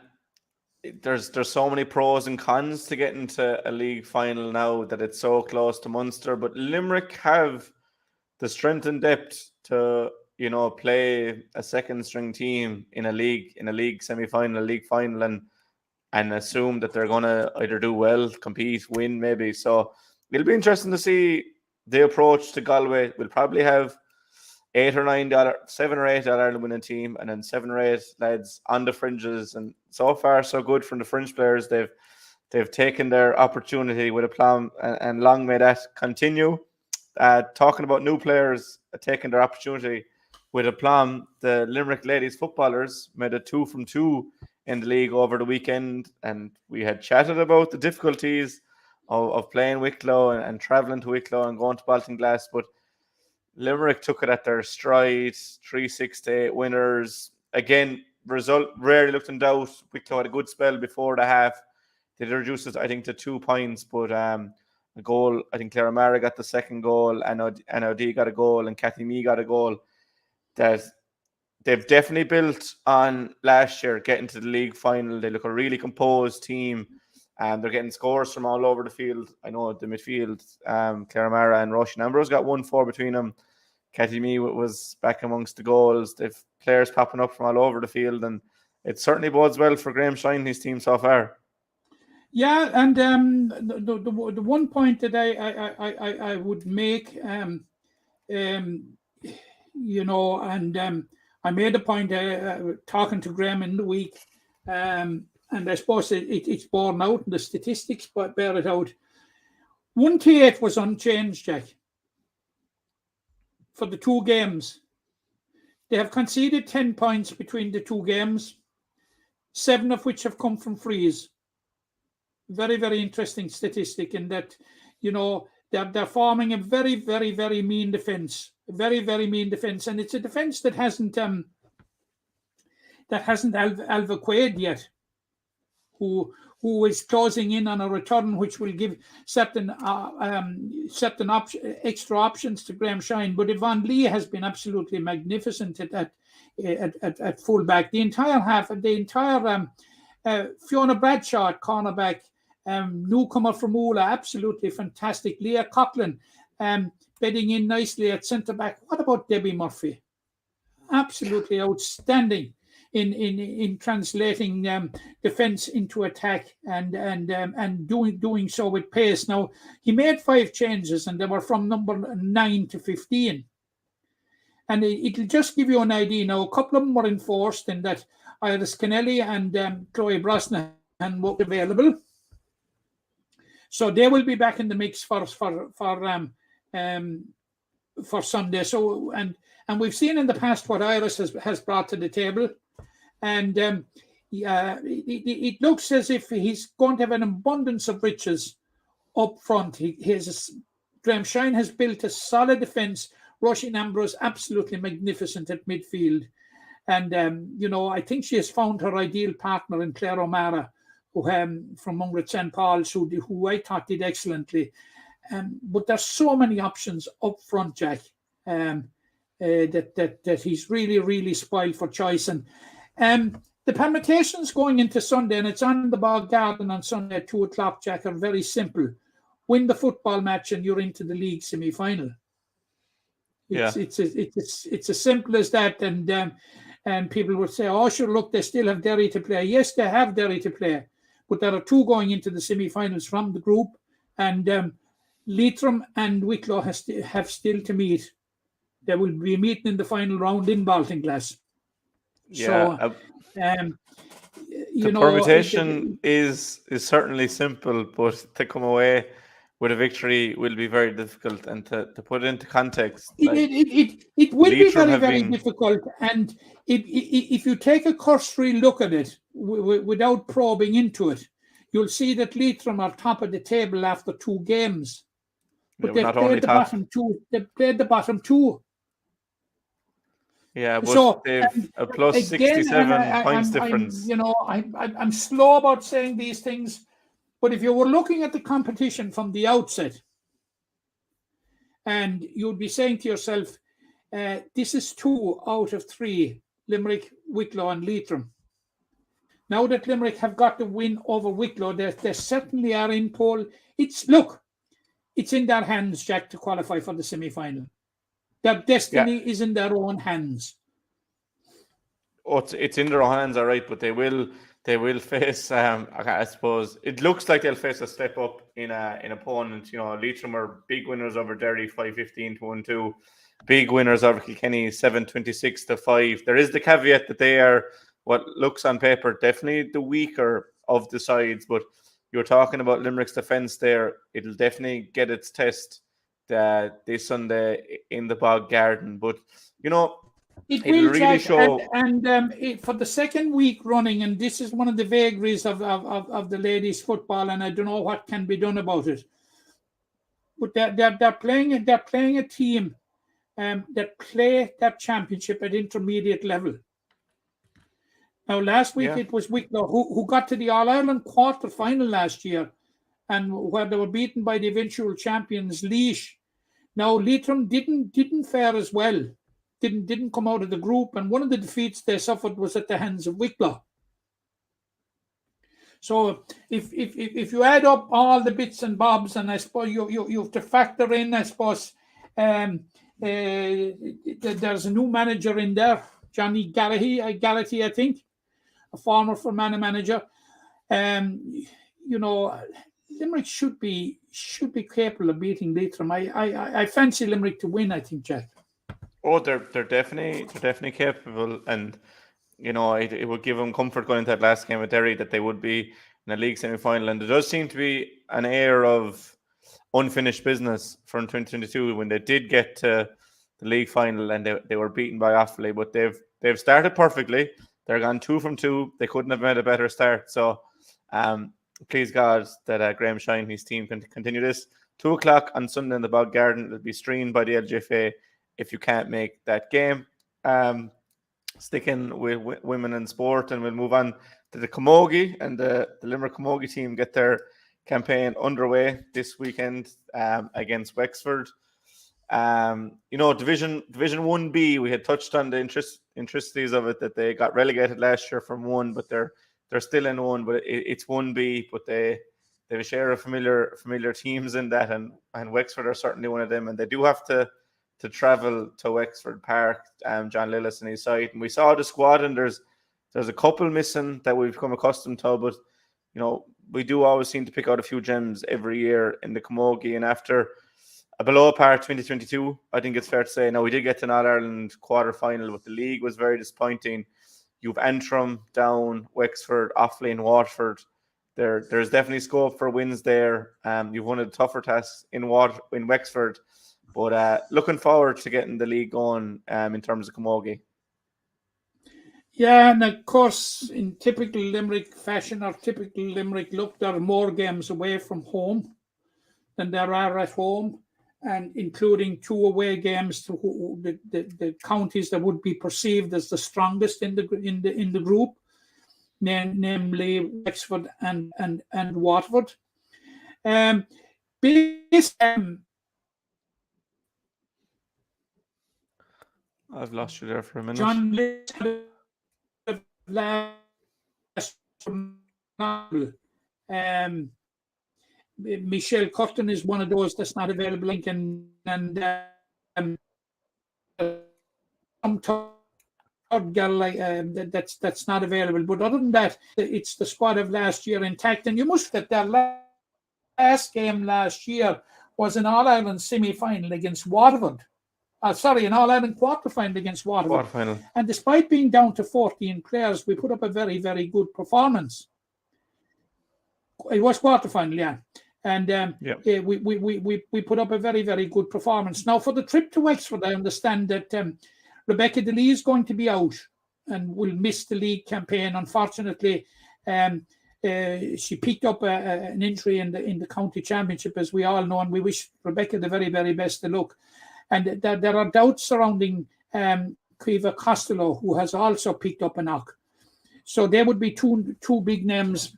there's so many pros and cons to get into a league final now that it's so close to Munster. But Limerick have the strength and depth to play a second string team in a league semi-final, a league final, and assume that they're going to either do well, compete, win maybe. So it'll be interesting to see the approach to Galway. We'll probably have 7 or 8 Ireland winning team, and then 7 or 8 lads on the fringes. And so far, so good from the fringe players. They've taken their opportunity with aplomb, and long may that continue. Talking about new players taking their opportunity with aplomb, the Limerick ladies footballers made a 2 from 2 in the league over the weekend, and we had chatted about the difficulties of playing Wicklow and travelling to Wicklow and going to Baltinglass, but Limerick took it at their stride. 3-6-8 winners. Again, result rarely looked in doubt. Wicklow had a good spell before the half. They reduced it, I think, to 2 points, but a goal, I think Clare O'Mara got the second goal, and NOD got a goal, and Kathy Mee got a goal. That they've definitely built on last year, getting to the league final. They look a really composed team. They're getting scores from all over the field. I know the midfield, Clare Mara and Roisin Ambrose got 1-4 between them. Katie Mee was back amongst the goals. They've players popping up from all over the field, and it certainly bodes well for Graham Shine and his team so far. Yeah, and the one point that I would make, you know, and I made a point talking to Graham in the week, and I suppose it's borne out in the statistics, but bear it out. 1-8 was unchanged, Jack, for the 2 games. They have conceded 10 points between the 2 games, 7 of which have come from frees. Very, very interesting statistic in that, you know, they're forming a very, very, very mean defence. Very, very mean defence. And it's a defence that hasn't Alva Quaid yet, who is closing in on a return which will give certain extra options to Graham Shine. But Yvonne Lee has been absolutely magnificent at fullback. The entire Fiona Bradshaw at cornerback, newcomer from Oola, absolutely fantastic. Leah Coughlin bedding in nicely at centre back. What about Debbie Murphy? Absolutely outstanding in translating defence into attack and doing so with pace. Now, he made 5 changes, and they were from number 9 to 15. And it'll just give you an idea. Now, a couple of them were enforced in that Iris Kennelly and Chloe Brosnahan were available. So they will be back in the mix for Sunday. So and we've seen in the past what Iris has brought to the table, and it looks as if he's going to have an abundance of riches up front. Graham Shine has built a solid defence. Roisin Ambrose absolutely magnificent at midfield, and you know, I think she has found her ideal partner in Clare O'Mara, who from Mungret St. Paul's, who I thought did excellently. But there's so many options up front, Jack, that he's really, really spoiled for choice. And the permutations going into Sunday, and it's on the Bog Garden on Sunday at 2:00, Jack, are very simple. Win the football match and you're into the league semi-final. It's as simple as that. And people would say, oh, sure, look, they still have Derry to play. Yes, they have Derry to play. But there are 2 going into the semi-finals from the group. And Leitrim and Wicklow have still to meet. They will be meeting in the final round in Baltinglass. Yeah. So, the permutation is certainly simple, but to come away with a victory will be very difficult. And to put it into context, it will be very, very difficult. And if you take a cursory look at it without probing into it, you'll see that Leitrim are top of the table after 2 games. But they've played the bottom 2. They've played the bottom 2. Yeah, but so, they've a plus again, 67 points difference. I'm slow about saying these things, but if you were looking at the competition from the outset, and you'd be saying to yourself, this is 2 out of 3, Limerick, Wicklow and Leitrim. Now that Limerick have got the win over Wicklow, they certainly are in pole. It's in their hands, Jack, to qualify for the semi-final. Their destiny is in their own hands. Oh, it's in their own hands, all right, but they will face. I suppose it looks like they'll face a step up in opponent. You know, Leitrim are big winners over Derry, 5-15 to 1-2. Big winners over Kilkenny, 7-26 to 5. There is the caveat that they are what looks on paper definitely the weaker of the sides, but you're talking about Limerick's defence there. It'll definitely get its test this Sunday in the Bog Garden. But, you know, it will really show. And for the second week running, and this is one of the vagaries of the ladies' football, and I don't know what can be done about it. But they're playing a team that play that championship at intermediate level. Now, last week it was Wicklow who got to the All-Ireland quarter-final last year, and where they were beaten by the eventual champions, Laois. Now, Leitrim didn't fare as well, didn't come out of the group, and one of the defeats they suffered was at the hands of Wicklow. So if you add up all the bits and bobs, and I suppose you have to factor in, I suppose, there's a new manager in there, Johnny Gallagher, I think, a former Fermanagh manager. Limerick should be capable of beating Leitrim. I fancy Limerick to win, I think, Jack. Oh, they're definitely capable, and it would give them comfort going into that last game with Derry that they would be in a league semi-final. And there does seem to be an air of unfinished business from 2022 when they did get to the league final and they were beaten by Offaly, but they've started perfectly. They're gone 2 from 2. They couldn't have made a better start. So please God that Graham Shine and his team can continue this. 2:00 on Sunday in the Bog Garden. It'll be streamed by the LGFA if you can't make that game. Sticking with women in sport, and we'll move on to the Camogie, and the Limerick Camogie team get their campaign underway this weekend against Wexford. Division 1B, we had touched on the intricacies of it, that they got relegated last year from 1, but they're still in 1, but it's 1B, but they have a share of familiar teams in that, and Wexford are certainly one of them, and they do have to travel to Wexford Park, John Lillis and his side. And we saw the squad, and there's a couple missing that we've become accustomed to, but we do always seem to pick out a few gems every year in the Camogie. And after a below par 2022, I think it's fair to say, now we did get to an All-Ireland quarter-final, but the league was very disappointing. You've Antrim down, Wexford, Offaly and Waterford. There's definitely scope for wins there. You've won a tougher task in Wexford, but looking forward to getting the league going in terms of Camogie. Yeah, and of course, in typical Limerick fashion or typical Limerick look, there are more games away from home than there are at home, and including 2 away games to the counties that would be perceived as the strongest in the group, namely Wexford and Waterford. I've lost you there for a minute. John last Michelle Curtin is one of those that's not available, and some third girl that's not available. But other than that, it's the squad of last year intact. And you must get that last game last year was an All-Ireland semi-final against Waterford. An All-Ireland quarter-final against Waterford. And despite being down to 14 players, we put up a very, very good performance. It was quarter-final, yeah. And we put up a very, very good performance. Now, for the trip to Wexford, I understand that Rebecca DeLee is going to be out and will miss the league campaign. Unfortunately, she picked up an injury in the county championship, as we all know, and we wish Rebecca the very, very best of luck. And there are doubts surrounding Caoimhe Costello, who has also picked up a knock. So there would be two big names,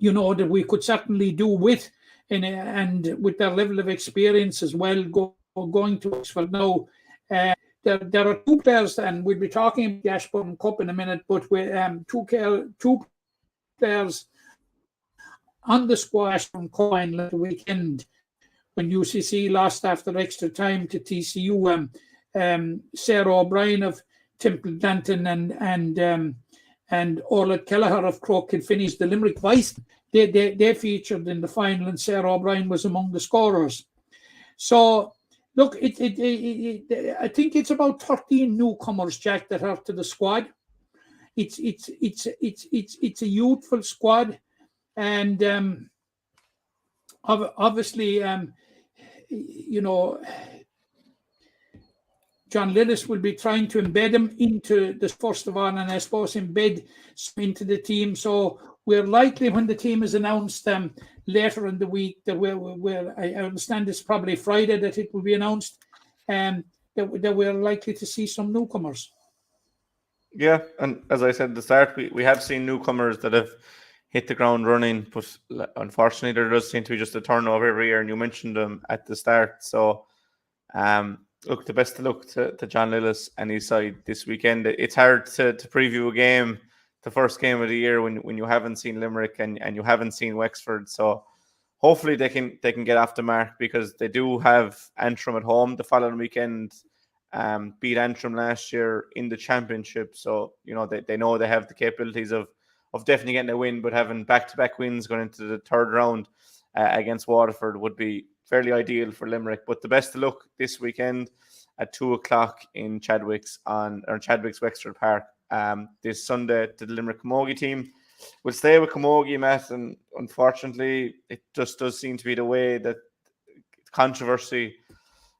that we could certainly do with, and with their level of experience as well, going to Oxford now. There are 2 players, and we'll be talking about the Ashbourne Cup in a minute, but with 2 players on the squash from Coin at the weekend when UCC lost after extra time to TCU. Sarah O'Brien of Temple Danton and Orla Kelleher of Croke Kilfinney's the Limerick Vice. They featured in the final, and Sarah O'Brien was among the scorers. So look, I think it's about 13 newcomers, Jack, that are to the squad. It's a youthful squad, and obviously, John Lillis will be trying to embed him into the first of all, and I suppose embed into the team. So we're likely, when the team is announced later in the week, that I understand it's probably Friday that it will be announced, that we're likely to see some newcomers. Yeah, and as I said at the start, we have seen newcomers that have hit the ground running, but unfortunately there does seem to be just a turnover every year, and you mentioned them at the start. So look, the best of luck to John Lillis and his side this weekend. It's hard to preview a game the first game of the year when you haven't seen Limerick and you haven't seen Wexford. So hopefully they can get off the mark, because they do have Antrim at home the following weekend. Beat Antrim last year in the championship, so they know they have the capabilities of definitely getting a win, but having back-to-back wins going into the third round against Waterford would be fairly ideal for Limerick. But the best of luck this weekend at 2:00 in Chadwick's Wexford Park. This Sunday to the Limerick Camogie team. We'll stay with Camogie, Matt, and unfortunately it just does seem to be the way that controversy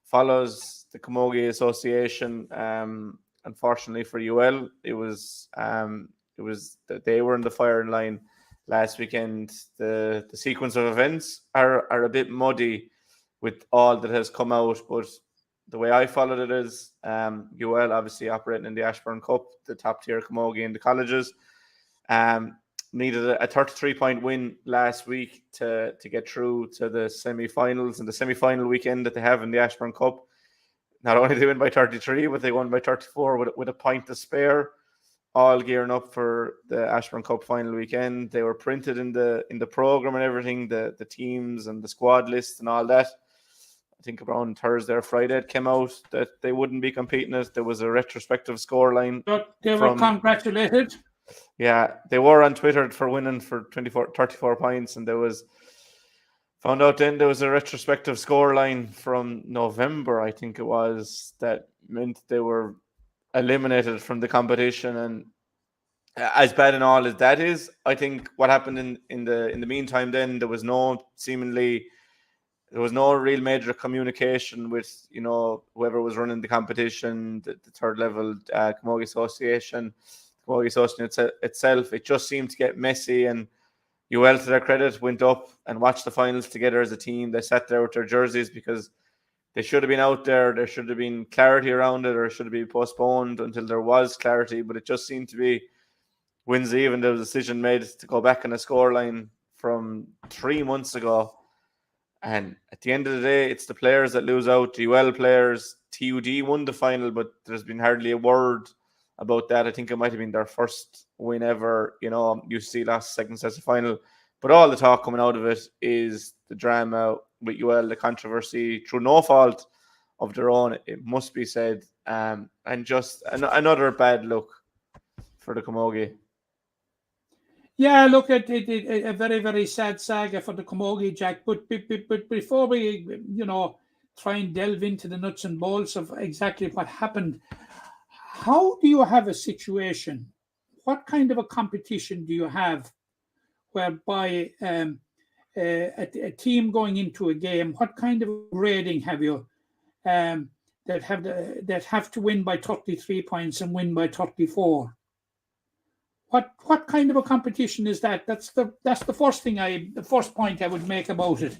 follows the Camogie Association. Unfortunately for UL, it was that they were in the firing line last weekend. The sequence of events are a bit muddy with all that has come out, but the way I followed it is UL obviously operating in the Ashbourne Cup, the top tier Camogie in the colleges. Needed a 33-point win last week to get through to the semi-finals, and the semi-final weekend that they have in the Ashbourne Cup. Not only did they win by 33, but they won by 34 with a point to spare, all gearing up for the Ashbourne Cup final weekend. They were printed in the program and everything, the teams and the squad list and all that. I think around Thursday or Friday it came out that they wouldn't be competing. There was a retrospective scoreline. But they were congratulated. Yeah, they were on Twitter for winning for 34 points, and found out then there was a retrospective scoreline from November, I think it was, that meant they were eliminated from the competition. And as bad and all as that is, I think what happened in the meantime, then there was no real major communication with whoever was running the competition, the third level Camogie Association. Camogie Association itself. It just seemed to get messy, and UL, to their credit, went up and watched the finals together as a team. They sat there with their jerseys because they should have been out there. There should have been clarity around it, or it should have been postponed until there was clarity. But it just seemed to be Wednesday even there was a decision made to go back on a scoreline from 3 months ago. And at the end of the day, it's the players that lose out. The UL players, TUD won the final, but there's been hardly a word about that. I think it might have been their first win ever. UC lost second set of final. But all the talk coming out of it is the drama with UL, the controversy through no fault of their own, it must be said. And just another bad look for the Camogie. Yeah, look, at a very, very sad saga for the Camogie, Jack. But before we, try and delve into the nuts and bolts of exactly what happened, how do you have a situation? What kind of a competition do you have whereby a team going into a game, what kind of grading have you that have to win by 33 points and win by 34? What kind of a competition is that? That's the first point I would make about it.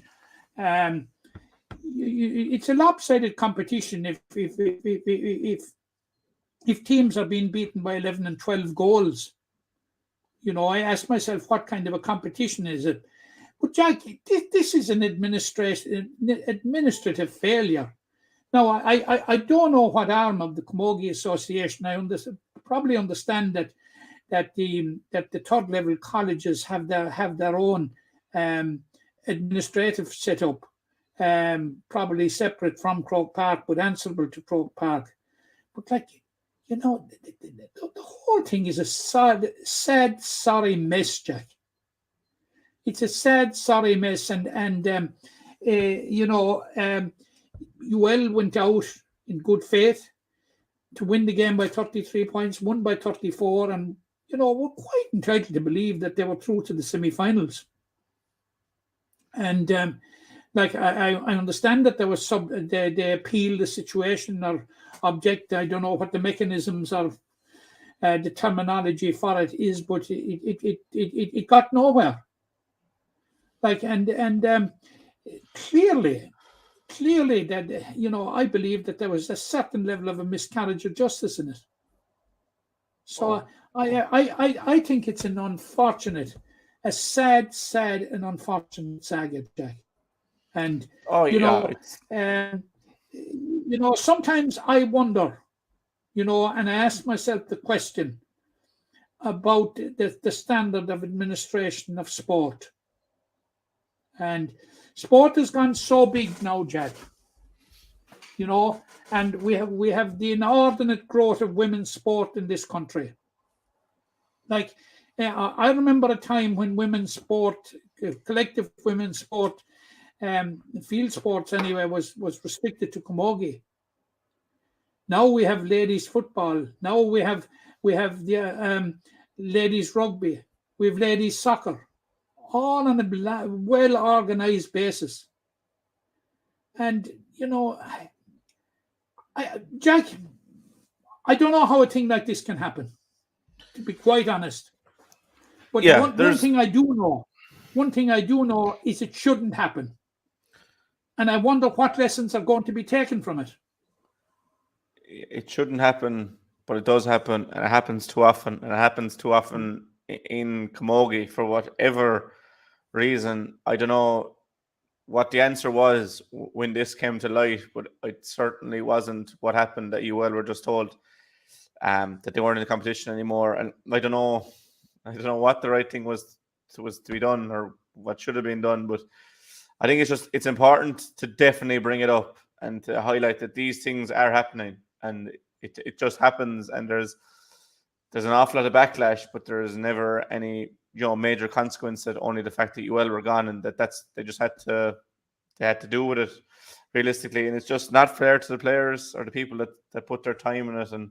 It's a lopsided competition if teams are being beaten by 11 and 12 goals. I ask myself, what kind of a competition is it? But Jack, this is an administrative failure. Now, I don't know what arm of the Camogie Association. I probably understand that the third level colleges have their own administrative setup, probably separate from Croke Park, but answerable to Croke Park. But the whole thing is a sad, sorry mess, Jack. It's a sad, sorry mess, and UL went out in good faith to win the game by 33 points, won by 34, and we're quite entitled to believe that they were through to the semi-finals. And I understand that there was they appealed the situation or object. I don't know what the mechanisms or the terminology for it is, but it got nowhere. Clearly that I believe that there was a certain level of a miscarriage of justice in it. So I think it's an unfortunate, a sad and unfortunate saga, Jack. And sometimes I wonder, and I ask myself the question, about the standard of administration of sport. And sport has gone so big now, Jack. You know, and we have the inordinate growth of women's sport in this country. Like, I remember a time when women's sport, collective women's sport, field sports anyway, was restricted to camogie. Now we have ladies football. Now we have the ladies rugby. We have ladies soccer, all on a well-organized basis. And, you know, Jack, I don't know how a thing like this can happen, to be quite honest. But one thing I do know is it shouldn't happen. And I wonder what lessons are going to be taken from it. It shouldn't happen, but it does happen, and it happens too often. And it happens too often in camogie for whatever reason. I don't know what the answer was when this came to light, but it certainly wasn't what happened that UL were just told that they weren't in the competition anymore. And I don't know what the right thing was to be done or what should have been done, but I think it's important to definitely bring it up and to highlight that these things are happening, and it just happens, and there's an awful lot of backlash, but there's never any major consequence, that only the fact that UL were gone, and they just had to do with it realistically. And it's just not fair to the players or the people that put their time in it. And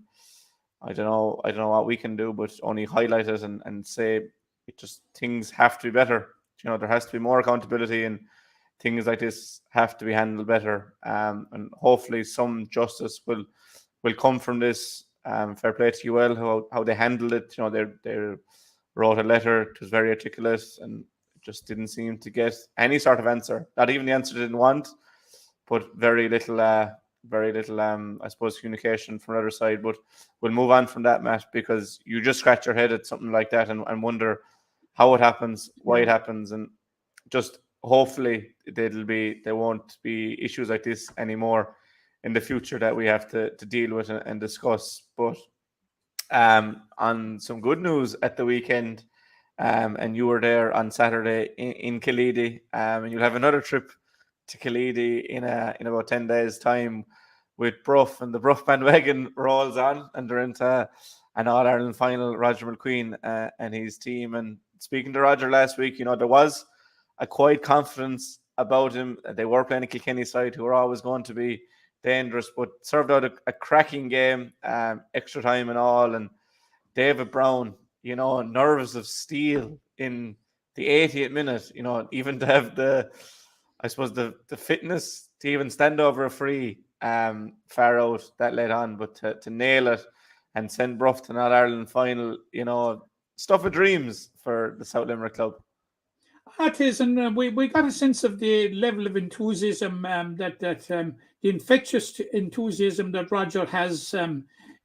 I don't know what we can do, but only highlight it and say things have to be better. There has to be more accountability, and things like this have to be handled better. And hopefully some justice will come from this. Fair play to UL how they handled it. They wrote a letter. It was very articulate, and it just didn't seem to get any sort of answer. Not even the answer they didn't want, but very little, I suppose, communication from the other side. But we'll move on from that, Matt, because you just scratch your head at something like that and wonder how it happens, why it happens, and just hopefully there won't be issues like this anymore in the future that we have to deal with and discuss. But on some good news at the weekend, and you were there on Saturday in Killeedy, and you'll have another trip to Killeedy in about 10 days' time with Broff, and the Broff bandwagon rolls on, and they're into an All-Ireland final. Roger McQueen and his team. And speaking to Roger last week, there was a quiet confidence about him. They were playing a Kilkenny side who are always going to be dangerous, but served out a cracking game, extra time and all. And David Brown, nerves of steel in the 80th minute, even to have the fitness to even stand over a free far out that led on, but to nail it and send Broff to an All-Ireland final, stuff of dreams for the South Limerick club. That is, and we got a sense of the level of enthusiasm, the infectious enthusiasm that Roger has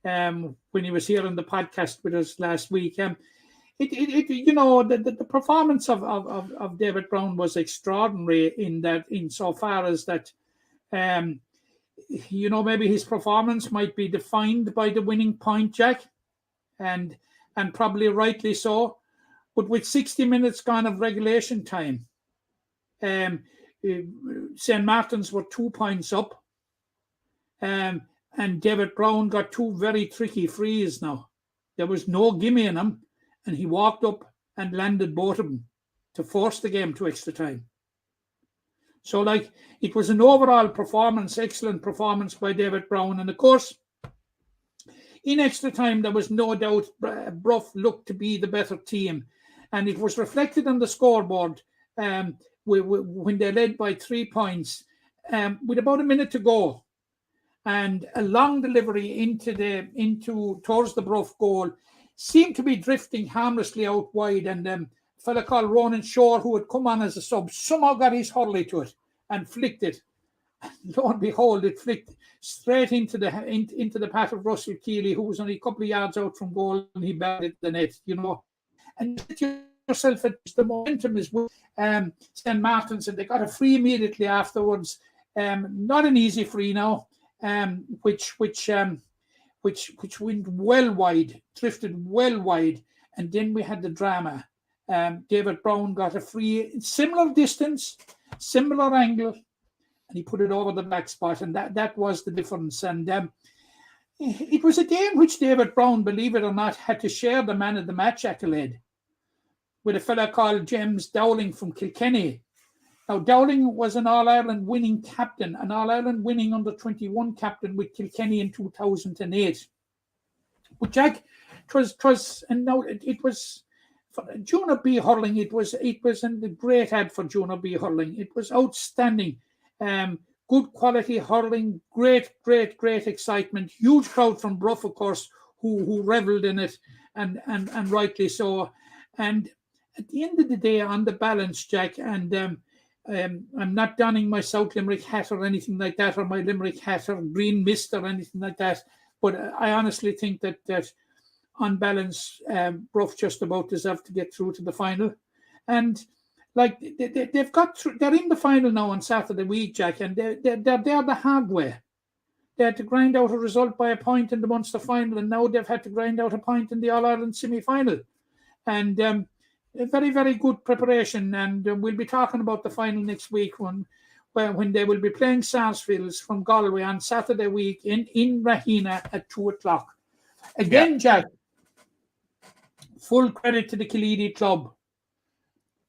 when he was here on the podcast with us last week. The performance of David Brown was extraordinary in so far as that, maybe his performance might be defined by the winning point, Jack, and probably rightly so. But with 60 minutes gone of regulation time, St. Martin's were 2 points up, and David Brown got two very tricky frees now. There was no gimme in him, and he walked up and landed both of them to force the game to extra time. So, it was an overall performance, excellent performance by David Brown. And, of course, in extra time, there was no doubt Broff looked to be the better team. And it was reflected on the scoreboard when they led by 3 points with about a minute to go. And a long delivery towards the Broff goal seemed to be drifting harmlessly out wide. And a fella called Ronan Shore, who had come on as a sub, somehow got his hurley to it and flicked it. Lo and behold, it flicked straight into the path of Russell Keeley, who was only a couple of yards out from goal, and he batted the net, And yourself, the momentum is with St. Martin's, and they got a free immediately afterwards. Not an easy free now, which went well wide, drifted well wide, and then we had the drama. David Brown got a free, similar distance, similar angle, and he put it over the black spot, and that was the difference. And it was a day in which David Brown, believe it or not, had to share the man of the match accolade with a fella called James Dowling from Kilkenny. Now, Dowling was an All-Ireland winning captain, an All-Ireland winning under-21 captain with Kilkenny in 2008. But Jack, it was for Junior B hurling. It was a great ad for Junior B hurling. It was outstanding. Good quality hurling, great excitement. Huge crowd from Broff, of course, who revelled in it, and rightly so. And at the end of the day, on the balance, Jack, and I'm not donning my South Limerick hat or anything like that, or my Limerick hat or green mist or anything like that, but I honestly think that on balance, Brough just about deserved to get through to the final. And like they've got through, they're in the final now on Saturday week, Jack, and they're there the hard way. They had to grind out a result by a point in the Munster final, and now they've had to grind out a point in the All-Ireland semi-final. And a very, very good preparation. And we'll be talking about the final next week when they will be playing Sarsfields from Galway on Saturday week in Rahina at 2:00. Again, Jack, full credit to the Killeedy club.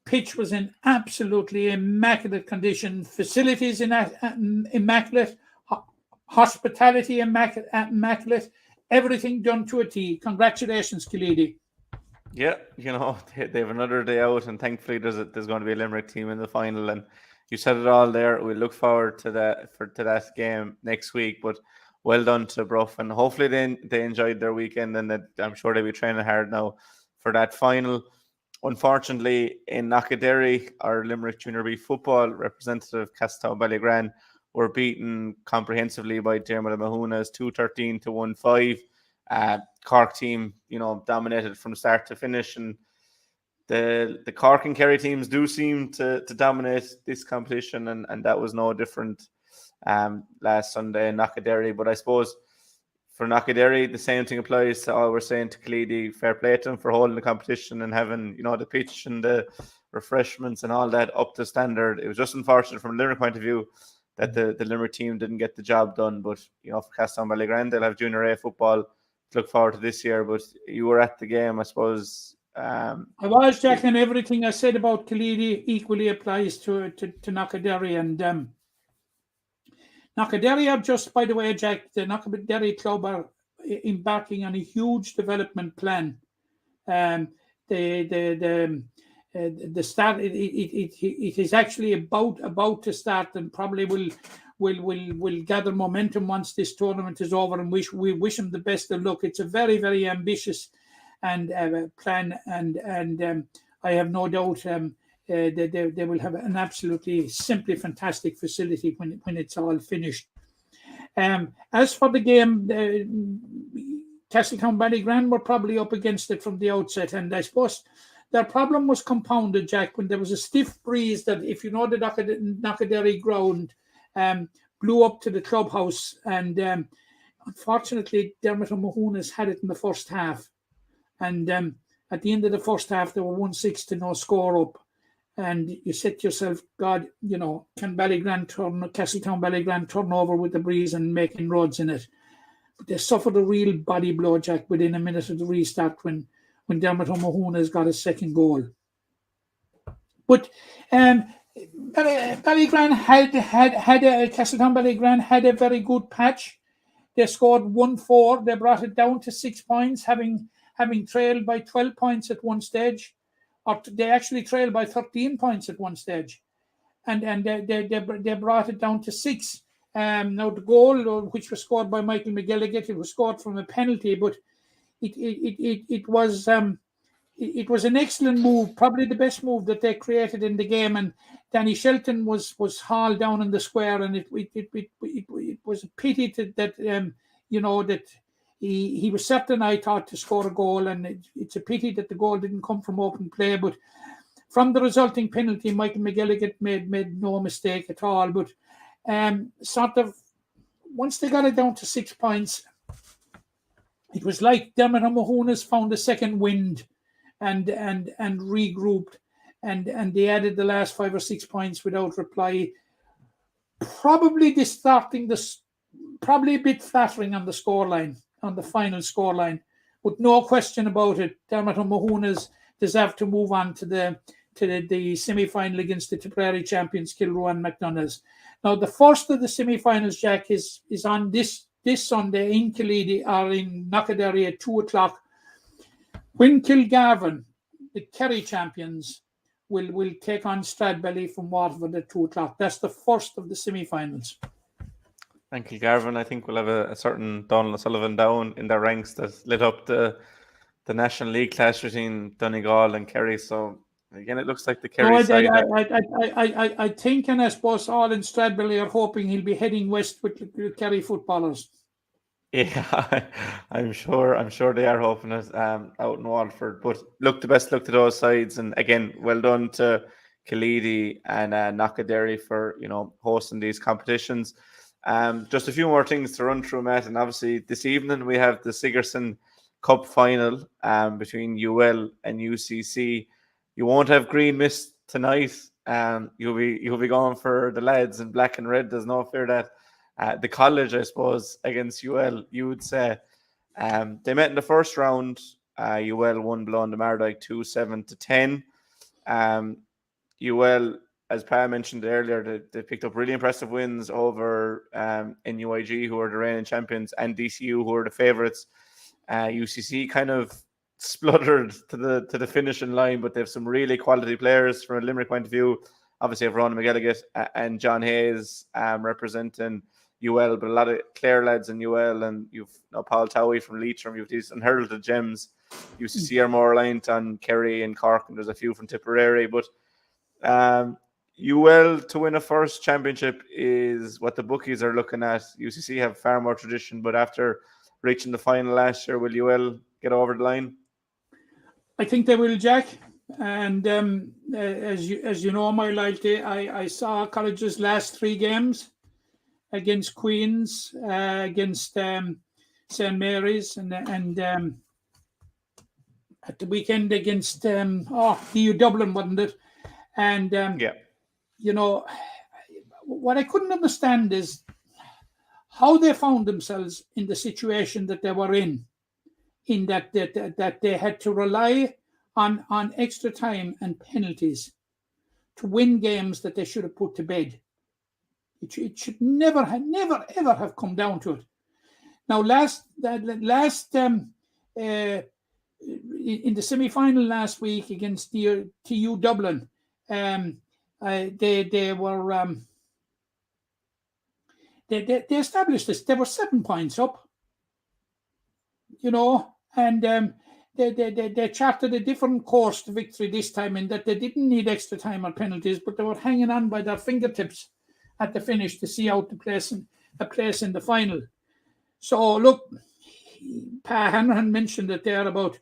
Pitch was in absolutely immaculate condition. Facilities immaculate. Hospitality immaculate. Everything done to a T. Congratulations, Killeedy. Yeah, they have another day out, and thankfully there's going to be a Limerick team in the final. And you said it all there. We look forward to that game next week. But well done to Brough, and hopefully they enjoyed their weekend, and that I'm sure they'll be training hard now for that final. Unfortunately, in Knockaderry, our Limerick Junior B football representative, Castletown Ballygran, were beaten comprehensively by Dermot Mahona's 213 to 1-5. Cork team, dominated from start to finish, and the Cork and Kerry teams do seem to dominate this competition, and that was no different last Sunday in Knockaderry. But I suppose for Knockaderry, the same thing applies to all we're saying to Killeedy. Fair play to them for holding the competition and having the pitch and the refreshments and all that up to standard. It was just unfortunate from a Limerick point of view that the Limerick team didn't get the job done. But for Castletown Ballygran, they'll have Junior A football to look forward to this year. But you were at the game, I suppose. I was, Jack, and everything I said about Killeedy equally applies to Knockaderry. And Knockaderry are just, by the way, Jack, the Knockaderry club are embarking on a huge development plan. The start it is actually about to start, and probably will gather momentum once this tournament is over. And we wish them the best of luck. It's a very, very ambitious and plan, and I have no doubt they will have an absolutely simply fantastic facility when it's all finished. As for the game, Castletown Ballygran were probably up against it from the outset, and I suppose their problem was compounded, Jack, when there was a stiff breeze that, if you know the Knockaderry ground, blew up to the clubhouse, and unfortunately Dermot O'Mahona's had it in the first half, and at the end of the first half they were 1-6 to no score up. And you said to yourself, God, can Castletown Ballygran turn over with the breeze and make inroads in it? But they suffered a real body blow, Jack, within a minute of the restart when Dermot O'Mahona's got his second goal. But Castletown Ballygran had a very good patch. They scored 1-4. They brought it down to 6 points, having trailed by 12 points at one stage. Or they actually trailed by 13 points at one stage, and they brought it down to 6. Now the goal, which was scored by Michael McGilligan, it was scored from a penalty, but it was an excellent move, probably the best move that they created in the game. And Danny Shelton was hauled down in the square, and it was a pity that He was certain, I thought, to score a goal, and it's a pity that the goal didn't come from open play. But from the resulting penalty, Michael McGilligan made no mistake at all. But once they got it down to 6 points, it was like Dermot O'Mahona's found a second wind, and regrouped, and they added the last 5 or 6 points without reply. Probably probably a bit flattering on the scoreline, on the final scoreline, but no question about it. Dermot O'Mahona's deserve to move on to the semi-final against the Tipperary champions Kilroe and McDonald's. Now the first of the semi-finals, Jack, is on this Sunday in Killeedy or in Knockaderry at 2:00. When Kilgarvan, the Kerry champions, will take on Stradbally from Waterford at 2:00. That's the first of the semi-finals. And Kilgarvan, I think, will have a certain Donald O'Sullivan down in their ranks that lit up the National League clash between Donegal and Kerry. So again, it looks like the Kerry side. I think, and I suppose all in Stradbally are hoping he'll be heading west with the Kerry footballers. Yeah, I'm sure they are hoping it out in Waterford. But look, the best luck to those sides, and again, well done to Killeedy and Knockaderry for hosting these competitions. Just a few more things to run through, Matt, and obviously this evening we have the Sigerson Cup final between UL and UCC. You won't have green mist tonight. You'll be going for the lads in black and red. There's no fear that. The college, I suppose, against UL, you would say. They met in the first round. UL won below the Mardyke 2-7-10. UL, as Pa mentioned earlier, they picked up really impressive wins over NUIG, who are the reigning champions, and DCU, who are the favourites. UCC kind of spluttered to the finishing line, but they have some really quality players from a Limerick point of view. Obviously, have Ronan McGilligan and John Hayes representing UL, but a lot of Clare lads in UL, and you've Paul Towie from Leitrim, you've these unheralded gems. UCC are more reliant on Kerry and Cork, and there's a few from Tipperary, but UL to win a first championship is what the bookies are looking at. UCC have far more tradition, but after reaching the final last year, will UL get over the line? I think they will, Jack. And as you know, my loyalty, I saw college's last 3 games against Queen's, against St. Mary's, and at the weekend against DU Dublin, wasn't it? And what I couldn't understand is how they found themselves in the situation that they were in that they had to rely on extra time and penalties to win games that they should have put to bed. It should never ever have come down to it. Now, in the semi-final last week against TU Dublin, they were they established this. They were 7 points up, and they charted a different course to victory this time, in that they didn't need extra time or penalties, but they were hanging on by their fingertips at the finish to see out a place in the final. So look, Pa Hanahan mentioned it there about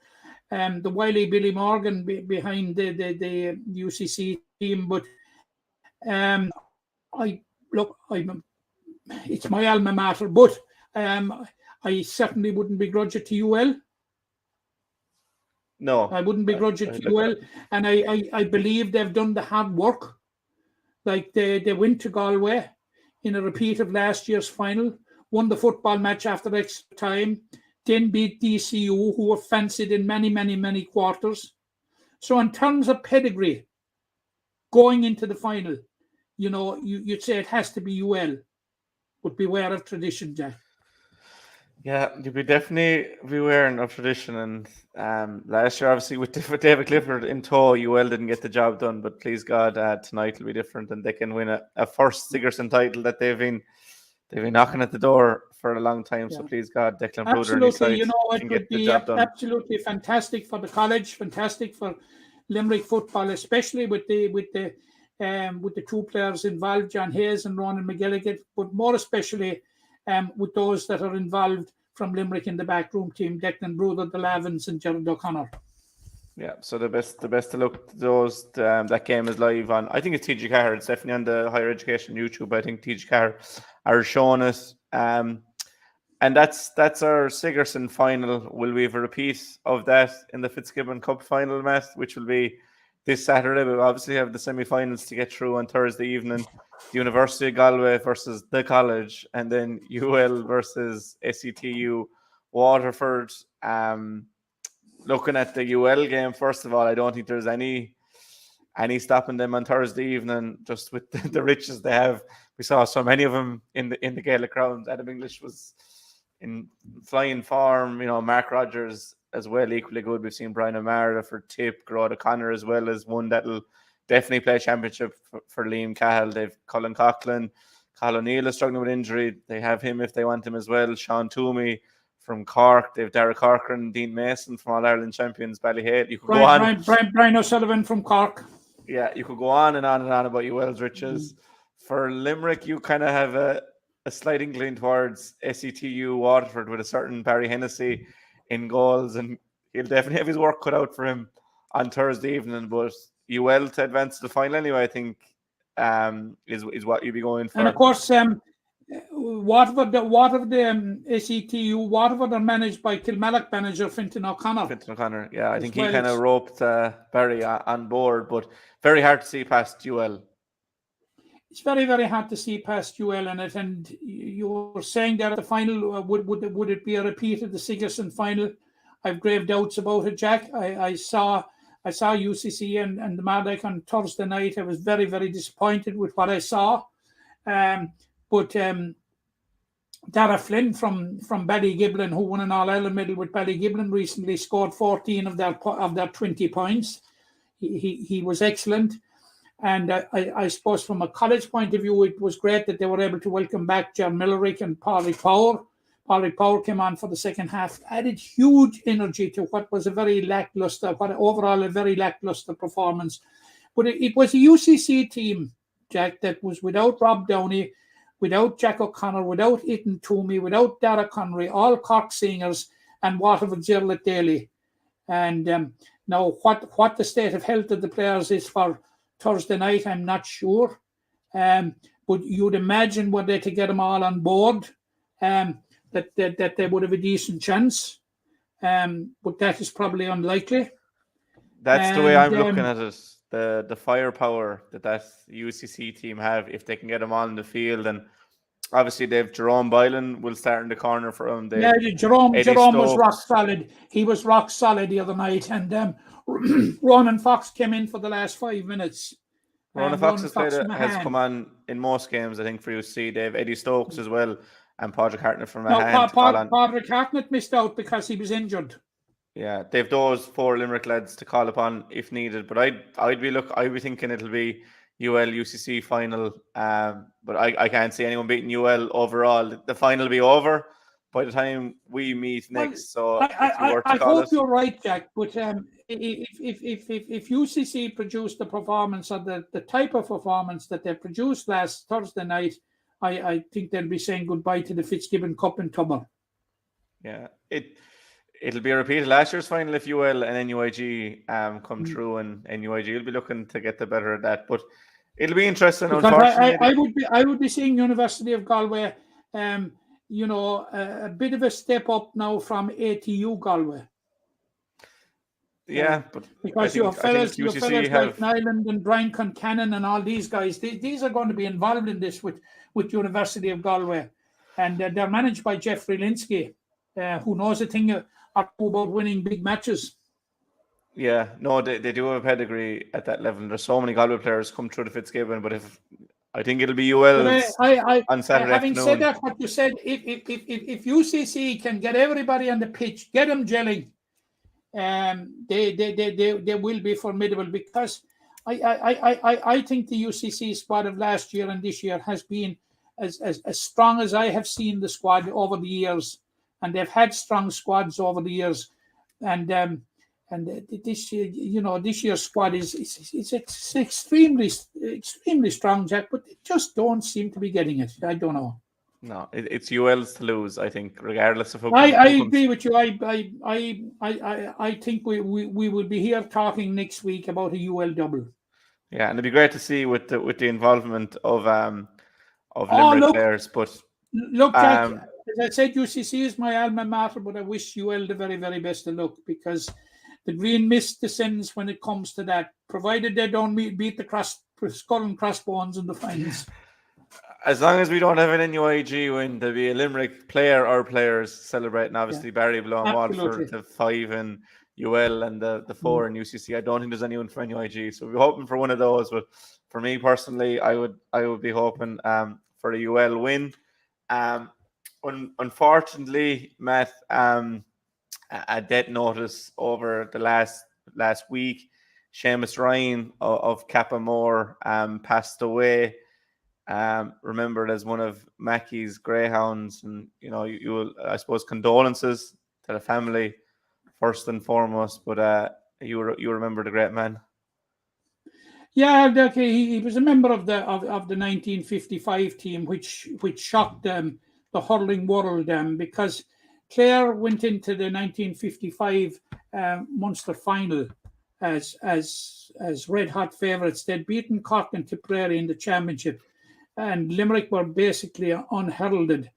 the wily Billy Morgan behind the UCC team, but it's my alma mater, but I certainly wouldn't begrudge it to UL. No, I wouldn't begrudge it to UL, and I believe they've done the hard work. Like they went to Galway in a repeat of last year's final, won the football match after extra time, then beat DCU, who were fancied in many, many, many quarters. So in terms of pedigree, going into the final, you'd say it has to be UL, but beware of tradition, Jack. Yeah, you'd be definitely beware of tradition. And last year, obviously, with David Clifford in tow, UL didn't get the job done. But please God, tonight will be different, and they can win a first Sigerson title that they've been knocking at the door for a long time. Yeah. So please God, Declan Bruder and his side can get the job done. Absolutely fantastic for the college, fantastic for Limerick football, especially with the 2 players involved, John Hayes and Ronan McGilligan, but more especially with those that are involved from Limerick in the backroom team, Declan Bruder, the Lavins, and Gerard O'Connor. Yeah, so the best to look to those. That game is live on, I think it's TG Carr. It's definitely on the Higher Education YouTube. I think TG Carr are showing it. And that's our Sigerson final. Will we have a repeat of that in the Fitzgibbon Cup final, Matt, which will be this Saturday? But we obviously have the semi-finals to get through on Thursday evening. The University of Galway versus the college, and then UL versus SETU Waterford. Looking at the UL game, first of all, I don't think there's any stopping them on Thursday evening, just with the riches they have. We saw so many of them in the Gaelic grounds. Adam English was in flying form. Mark Rogers as well, equally good. We've seen Brian O'Mara for Tip, Gerard O'Connor as well as one that'll definitely play championship for Liam Cahill. They've Colin Coughlin. Colin O'Neill is struggling with injury. They have him if they want him as well. Sean Toomey from Cork. They've Derek Corcoran, Dean Mason from All-Ireland champions Ballyhale. You could go on. Brian O'Sullivan from Cork. Yeah, you could go on and on and on about UL's riches. For Limerick, you kind of have a slight inkling towards SETU Waterford with a certain Barry Hennessy in goals, and he'll definitely have his work cut out for him on Thursday evening. But UL to advance to the final anyway, I think, is what you'd be going for. And of course, Waterford, SETU Waterford are managed by Kilmallock manager Fintan O'Connor. Yeah, I think he kind of roped Barry on board, but very hard to see past UL. It's very, very hard to see past UL in it. And you were saying that at the final, would it be a repeat of the Sigerson final? I've grave doubts about it, Jack. I saw UCC and the Mardyke on Thursday night. I was very, very disappointed with what I saw. But Dara Flynn from Ballygiblin, who won an All-Ireland medal with Ballygiblin recently, scored 14 of their 20 points. He was excellent. And I suppose from a college point of view, it was great that they were able to welcome back Ger Millerick and Pádraig Power. Pádraig Power came on for the second half, added huge energy to what was a very lackluster performance. But it was a UCC team, Jack, that was without Rob Downey, without Jack O'Connor, without Ethan Toomey, without Dara Connery, all Cork singers, and Waterford Gerald Daly. And now what the state of health of the players is for Thursday night, I'm not sure. But you'd imagine were they to get them all on board, that they would have a decent chance. But that is probably unlikely. That's the way I'm looking at it. The firepower that UCC team have, if they can get them on the field, and obviously they've Jerome Boylan will start in the corner for them. Jerome was rock solid. He was rock solid the other night, and Ronan Fox came in for the last 5 minutes. Ronan Fox has come on in most games, I think, for UCC. They have Eddie Stokes as well, and Padraig Hartnett from Ranahan. Padraig Hartnett missed out because he was injured. Yeah, they've those 4 Limerick lads to call upon if needed. But I'd be thinking it'll be UL UCC final. But I can't see anyone beating UL overall. The final will be over by the time we meet next. I hope you're right, Jack. But if UCC produced the performance or the type of performance that they produced last Thursday night, I think they'll be saying goodbye to the Fitzgibbon Cup in Tubber. Yeah, it'll be a repeat of last year's final if UL and NUIG come through, and NUIG will be looking to get the better of that. But it'll be interesting. Unfortunately, I would be seeing University of Galway, a bit of a step up now from ATU Galway. Yeah, but because your fellas like Nyland and Brian Concannon and all these guys, these are going to be involved in this with University of Galway, and they're managed by Jeffrey Linsky, who knows a thing or two about winning big matches. Yeah, no, they do have a pedigree at that level. There's so many Galway players come through the Fitzgibbon, but I think it'll be UL on Saturday having afternoon. Said that, what you said, if UCC can get everybody on the pitch, get them gelling, they will be formidable, because I think the UCC squad of last year and this year has been as strong as I have seen the squad over the years, and they've had strong squads over the years, and this year, this year's squad is extremely strong, Jack, but they just don't seem to be getting it. I don't know. No, it's UL's to lose, I think, regardless of who. I agree with you. I think we will be here talking next week about a UL double. Yeah, and it'd be great to see with the involvement of Limerick players. But look, Jack, as I said, UCC is my alma mater, but I wish UL the very, very best of luck, because the green mist descends when it comes to that, provided they don't beat the skull and crossbones in the finals. As long as we don't have an NUIG win, there'll be a Limerick player or players celebrating. Obviously, Barry blowing Waterford the 5 in UL and the 4 in UCC. I don't think there's anyone for NUIG, so we're hoping for one of those. But for me personally, I would be hoping for a UL win. Unfortunately, Matt, a death notice over the last week. Seamus Ryan of Cappamore passed away. Remembered as one of Mackie's greyhounds, and you will, I suppose, condolences to the family first and foremost. But you remember the great man. Yeah, okay. He was a member of the 1955 team, which shocked the hurling world, because Clare went into the 1955 Munster final as red hot favourites. They'd beaten Cork and Tipperary in the championship, and Limerick were basically unheralded.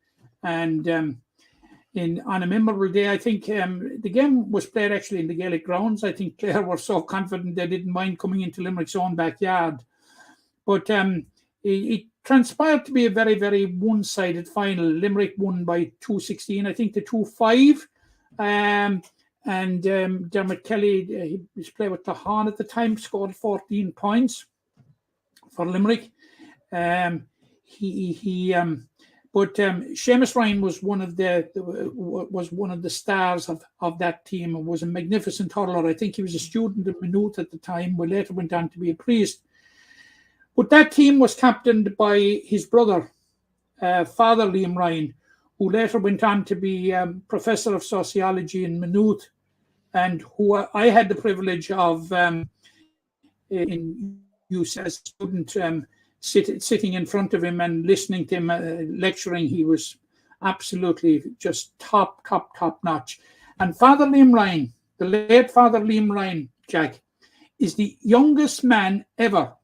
And on a memorable day, I think the game was played actually in the Gaelic grounds. I think Clare were so confident they didn't mind coming into Limerick's own backyard. But it transpired to be a very, very one-sided final. Limerick won by 2-16, I think, to 2-5. And Dermot Kelly, he was playing with Tahan at the time, scored 14 points for Limerick. But Seamus Ryan was one of the stars of that team, and was a magnificent hurler. I think he was a student at Maynooth at the time, but later went on to be a priest. But that team was captained by his brother, Father Liam Ryan, who later went on to be professor of sociology in Maynooth, and who I had the privilege of, in use as a student, sitting in front of him and listening to him lecturing. He was absolutely just top notch. And Father Liam Ryan, the late Father Liam Ryan, Jack, is the youngest man ever,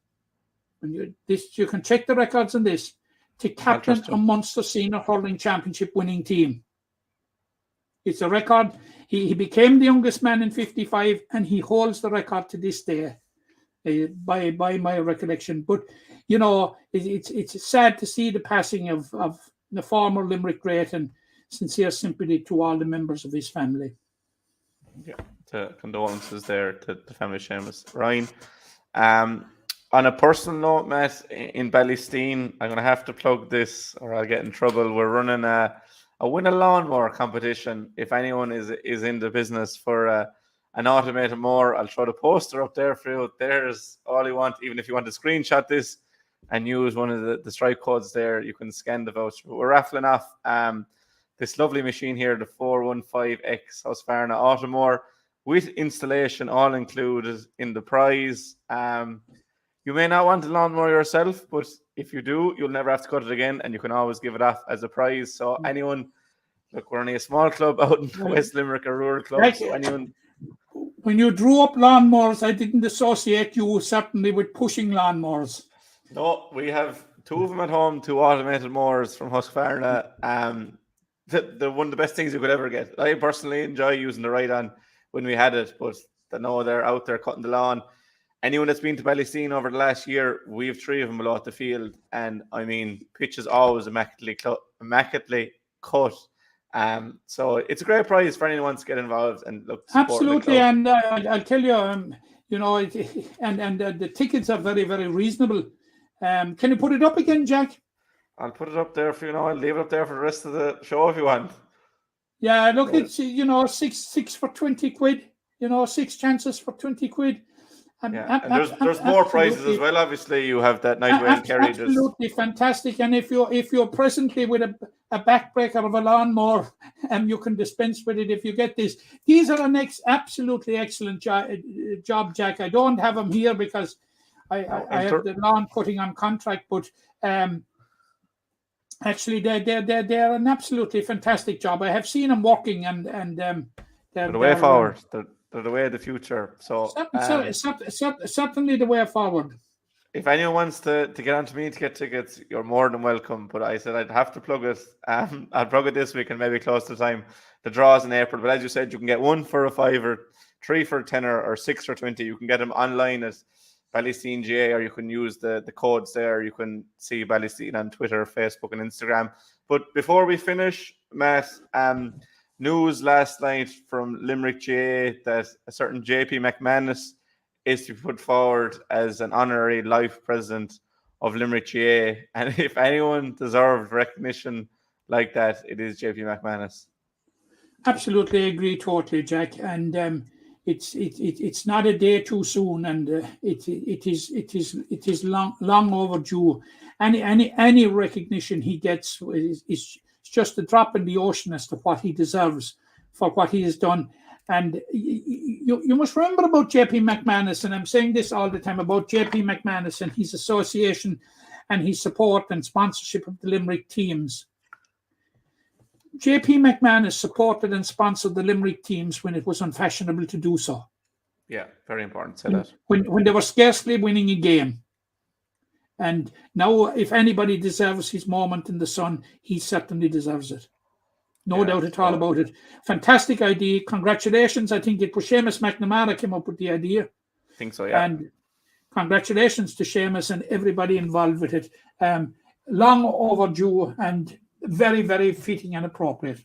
and you can check the records on this, to captain a Munster Senior Hurling Championship winning team. It's a record. He became the youngest man in 55, and he holds the record to this day, by my recollection. But it's sad to see the passing of the former Limerick great, and sincere sympathy to all the members of his family. Yeah, condolences there to the family of Seamus Ryan. On a personal note, Matt, in Ballysteen, I'm going to have to plug this or I'll get in trouble. We're running a win a lawnmower competition. If anyone is in the business for an automated mower, I'll throw the poster up there for you. There's all you want. Even if you want to screenshot this and use one of the stripe codes there, you can scan the voucher. We're raffling off this lovely machine here, the 415X Husqvarna Automower, with installation all included in the prize. You may not want a lawnmower yourself, but if you do, you'll never have to cut it again, and you can always give it off as a prize. So anyone, look, we're only a small club out in West Limerick, a rural club. So anyone, when you drew up lawnmowers, I didn't associate you certainly with pushing lawnmowers. No, we have 2 of them at home, 2 automated mowers from Husqvarna. The one of the best things you could ever get. I personally enjoy using the Ride-On when we had it, but I know they're out there cutting the lawn. Anyone that's been to Ballysteen over the last year, we have 3 of them below at the field, and I mean, pitch is always immaculately cut. So it's a great prize for anyone to get involved and look. Absolutely, and I'll tell you, and the tickets are very, very reasonable. Can you put it up again, Jack? I'll put it up there for you. I'll leave it up there for the rest of the show if you want. Yeah, look, it's 6 for 20 quid. 6 chances for 20 quid. And there's more prizes as well. Obviously, you have that night where carry. Absolutely fantastic. And if you're presently with a backbreaker of a lawnmower, you can dispense with it if you get this. These are an absolutely excellent job, Jack. I don't have them here because I have the lawn cutting on contract, but actually they're an absolutely fantastic job. I have seen them working, and they're the way forward. They're the way of the future. So certainly the way forward. if anyone wants to get onto me to get tickets, you're more than welcome. But I said I'd have to plug it. I'll plug it this week and maybe close to time. The draw is in April. But as you said, you can get 1 for a £5, 3 for a tenner, or 6 for 20. You can get them online at Ballysteen GA, or you can use the codes there. You can see Ballysteen on Twitter, Facebook, and Instagram. But before we finish, Matt, news last night from Limerick GA that a certain JP McManus is to be put forward as an honorary life president of Limerick GA. And if anyone deserved recognition like that, it is JP McManus. Absolutely agree totally, Jack. And it's not a day too soon, and it is long overdue. Any recognition he gets is just a drop in the ocean as to what he deserves for what he has done. And you must remember about JP McManus, and I'm saying this all the time about JP McManus and his association and his support and sponsorship of the Limerick teams. JP McManus supported and sponsored the Limerick teams when it was unfashionable to do so. Yeah, very important to say that. When they were scarcely winning a game. And now, if anybody deserves his moment in the sun, he certainly deserves it. No doubt at all about it. Fantastic idea. Congratulations. I think it was Seamus McNamara came up with the idea. I think so, yeah. And congratulations to Seamus and everybody involved with it. Long overdue and very, very fitting and appropriate.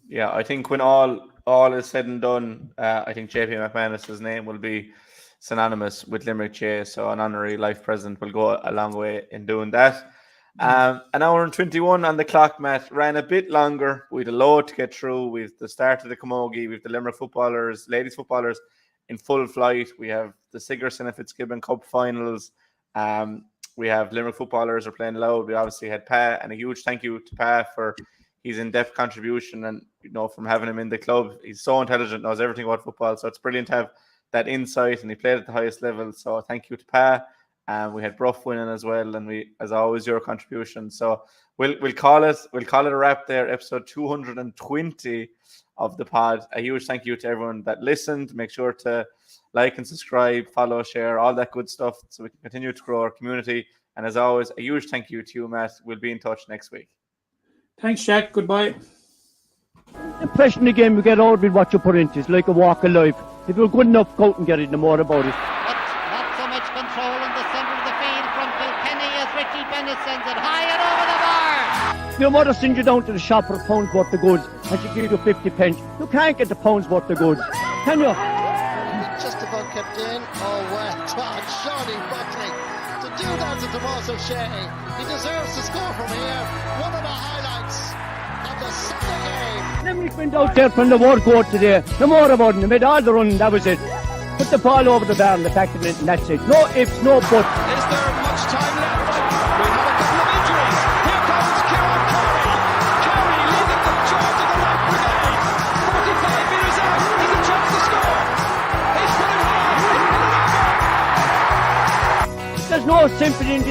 Yeah, I think when all is said and done, I think JP McManus's name will be synonymous with Limerick GA, so an honorary life president will go a long way in doing that. An hour and 21 on the clock, Matt. Ran a bit longer. We had a load to get through. We've the start of the Camogie. We've the Limerick footballers, ladies footballers in full flight. We have the Sigerson and Fitzgibbon Cup finals. We have Limerick footballers are playing loud. We obviously had Pa, and a huge thank you to Pa for his in-depth contribution, and from having him in the club. He's so intelligent, knows everything about football, so it's brilliant to have that insight, and he played at the highest level. So thank you to Pa. We had Broff winning as well, and we, as always, your contribution. So we'll call it a wrap there. Episode 220 of the pod. A huge thank you to everyone that listened. Make sure to like and subscribe, follow, share, all that good stuff, so we can continue to grow our community. And as always, a huge thank you to you, Matt. We'll be in touch next week. Thanks, Jack. Goodbye. The impression the game you get out with what you put into. It's like a walk of life. If you're good enough, go out and get it, no more about it. Not so much control in the centre of the field from Kilkenny as Richie Bennett sends it high and over the bar. Your mother sends you down to the shop for a pound's worth of goods, and she gives you 50 pence. You can't get the pound's worth of goods, can you? Just about kept in. Oh, well done, Shawnee Buckley. To do that to Tomas O'Shea, he deserves to score from here. One of the highlights of the Sunday game. Limerick went out there from the word go today. No more about it. They made all the running, that was it. Put the ball over the bar and the packet in, and that's it. No ifs, no buts. Is there much time left? We have a couple of injuries. Here comes Kieran Curry. Curry leading the charge of the right brigade. 45 metres out. He's a chance to score. He's put it high. There's no sympathy in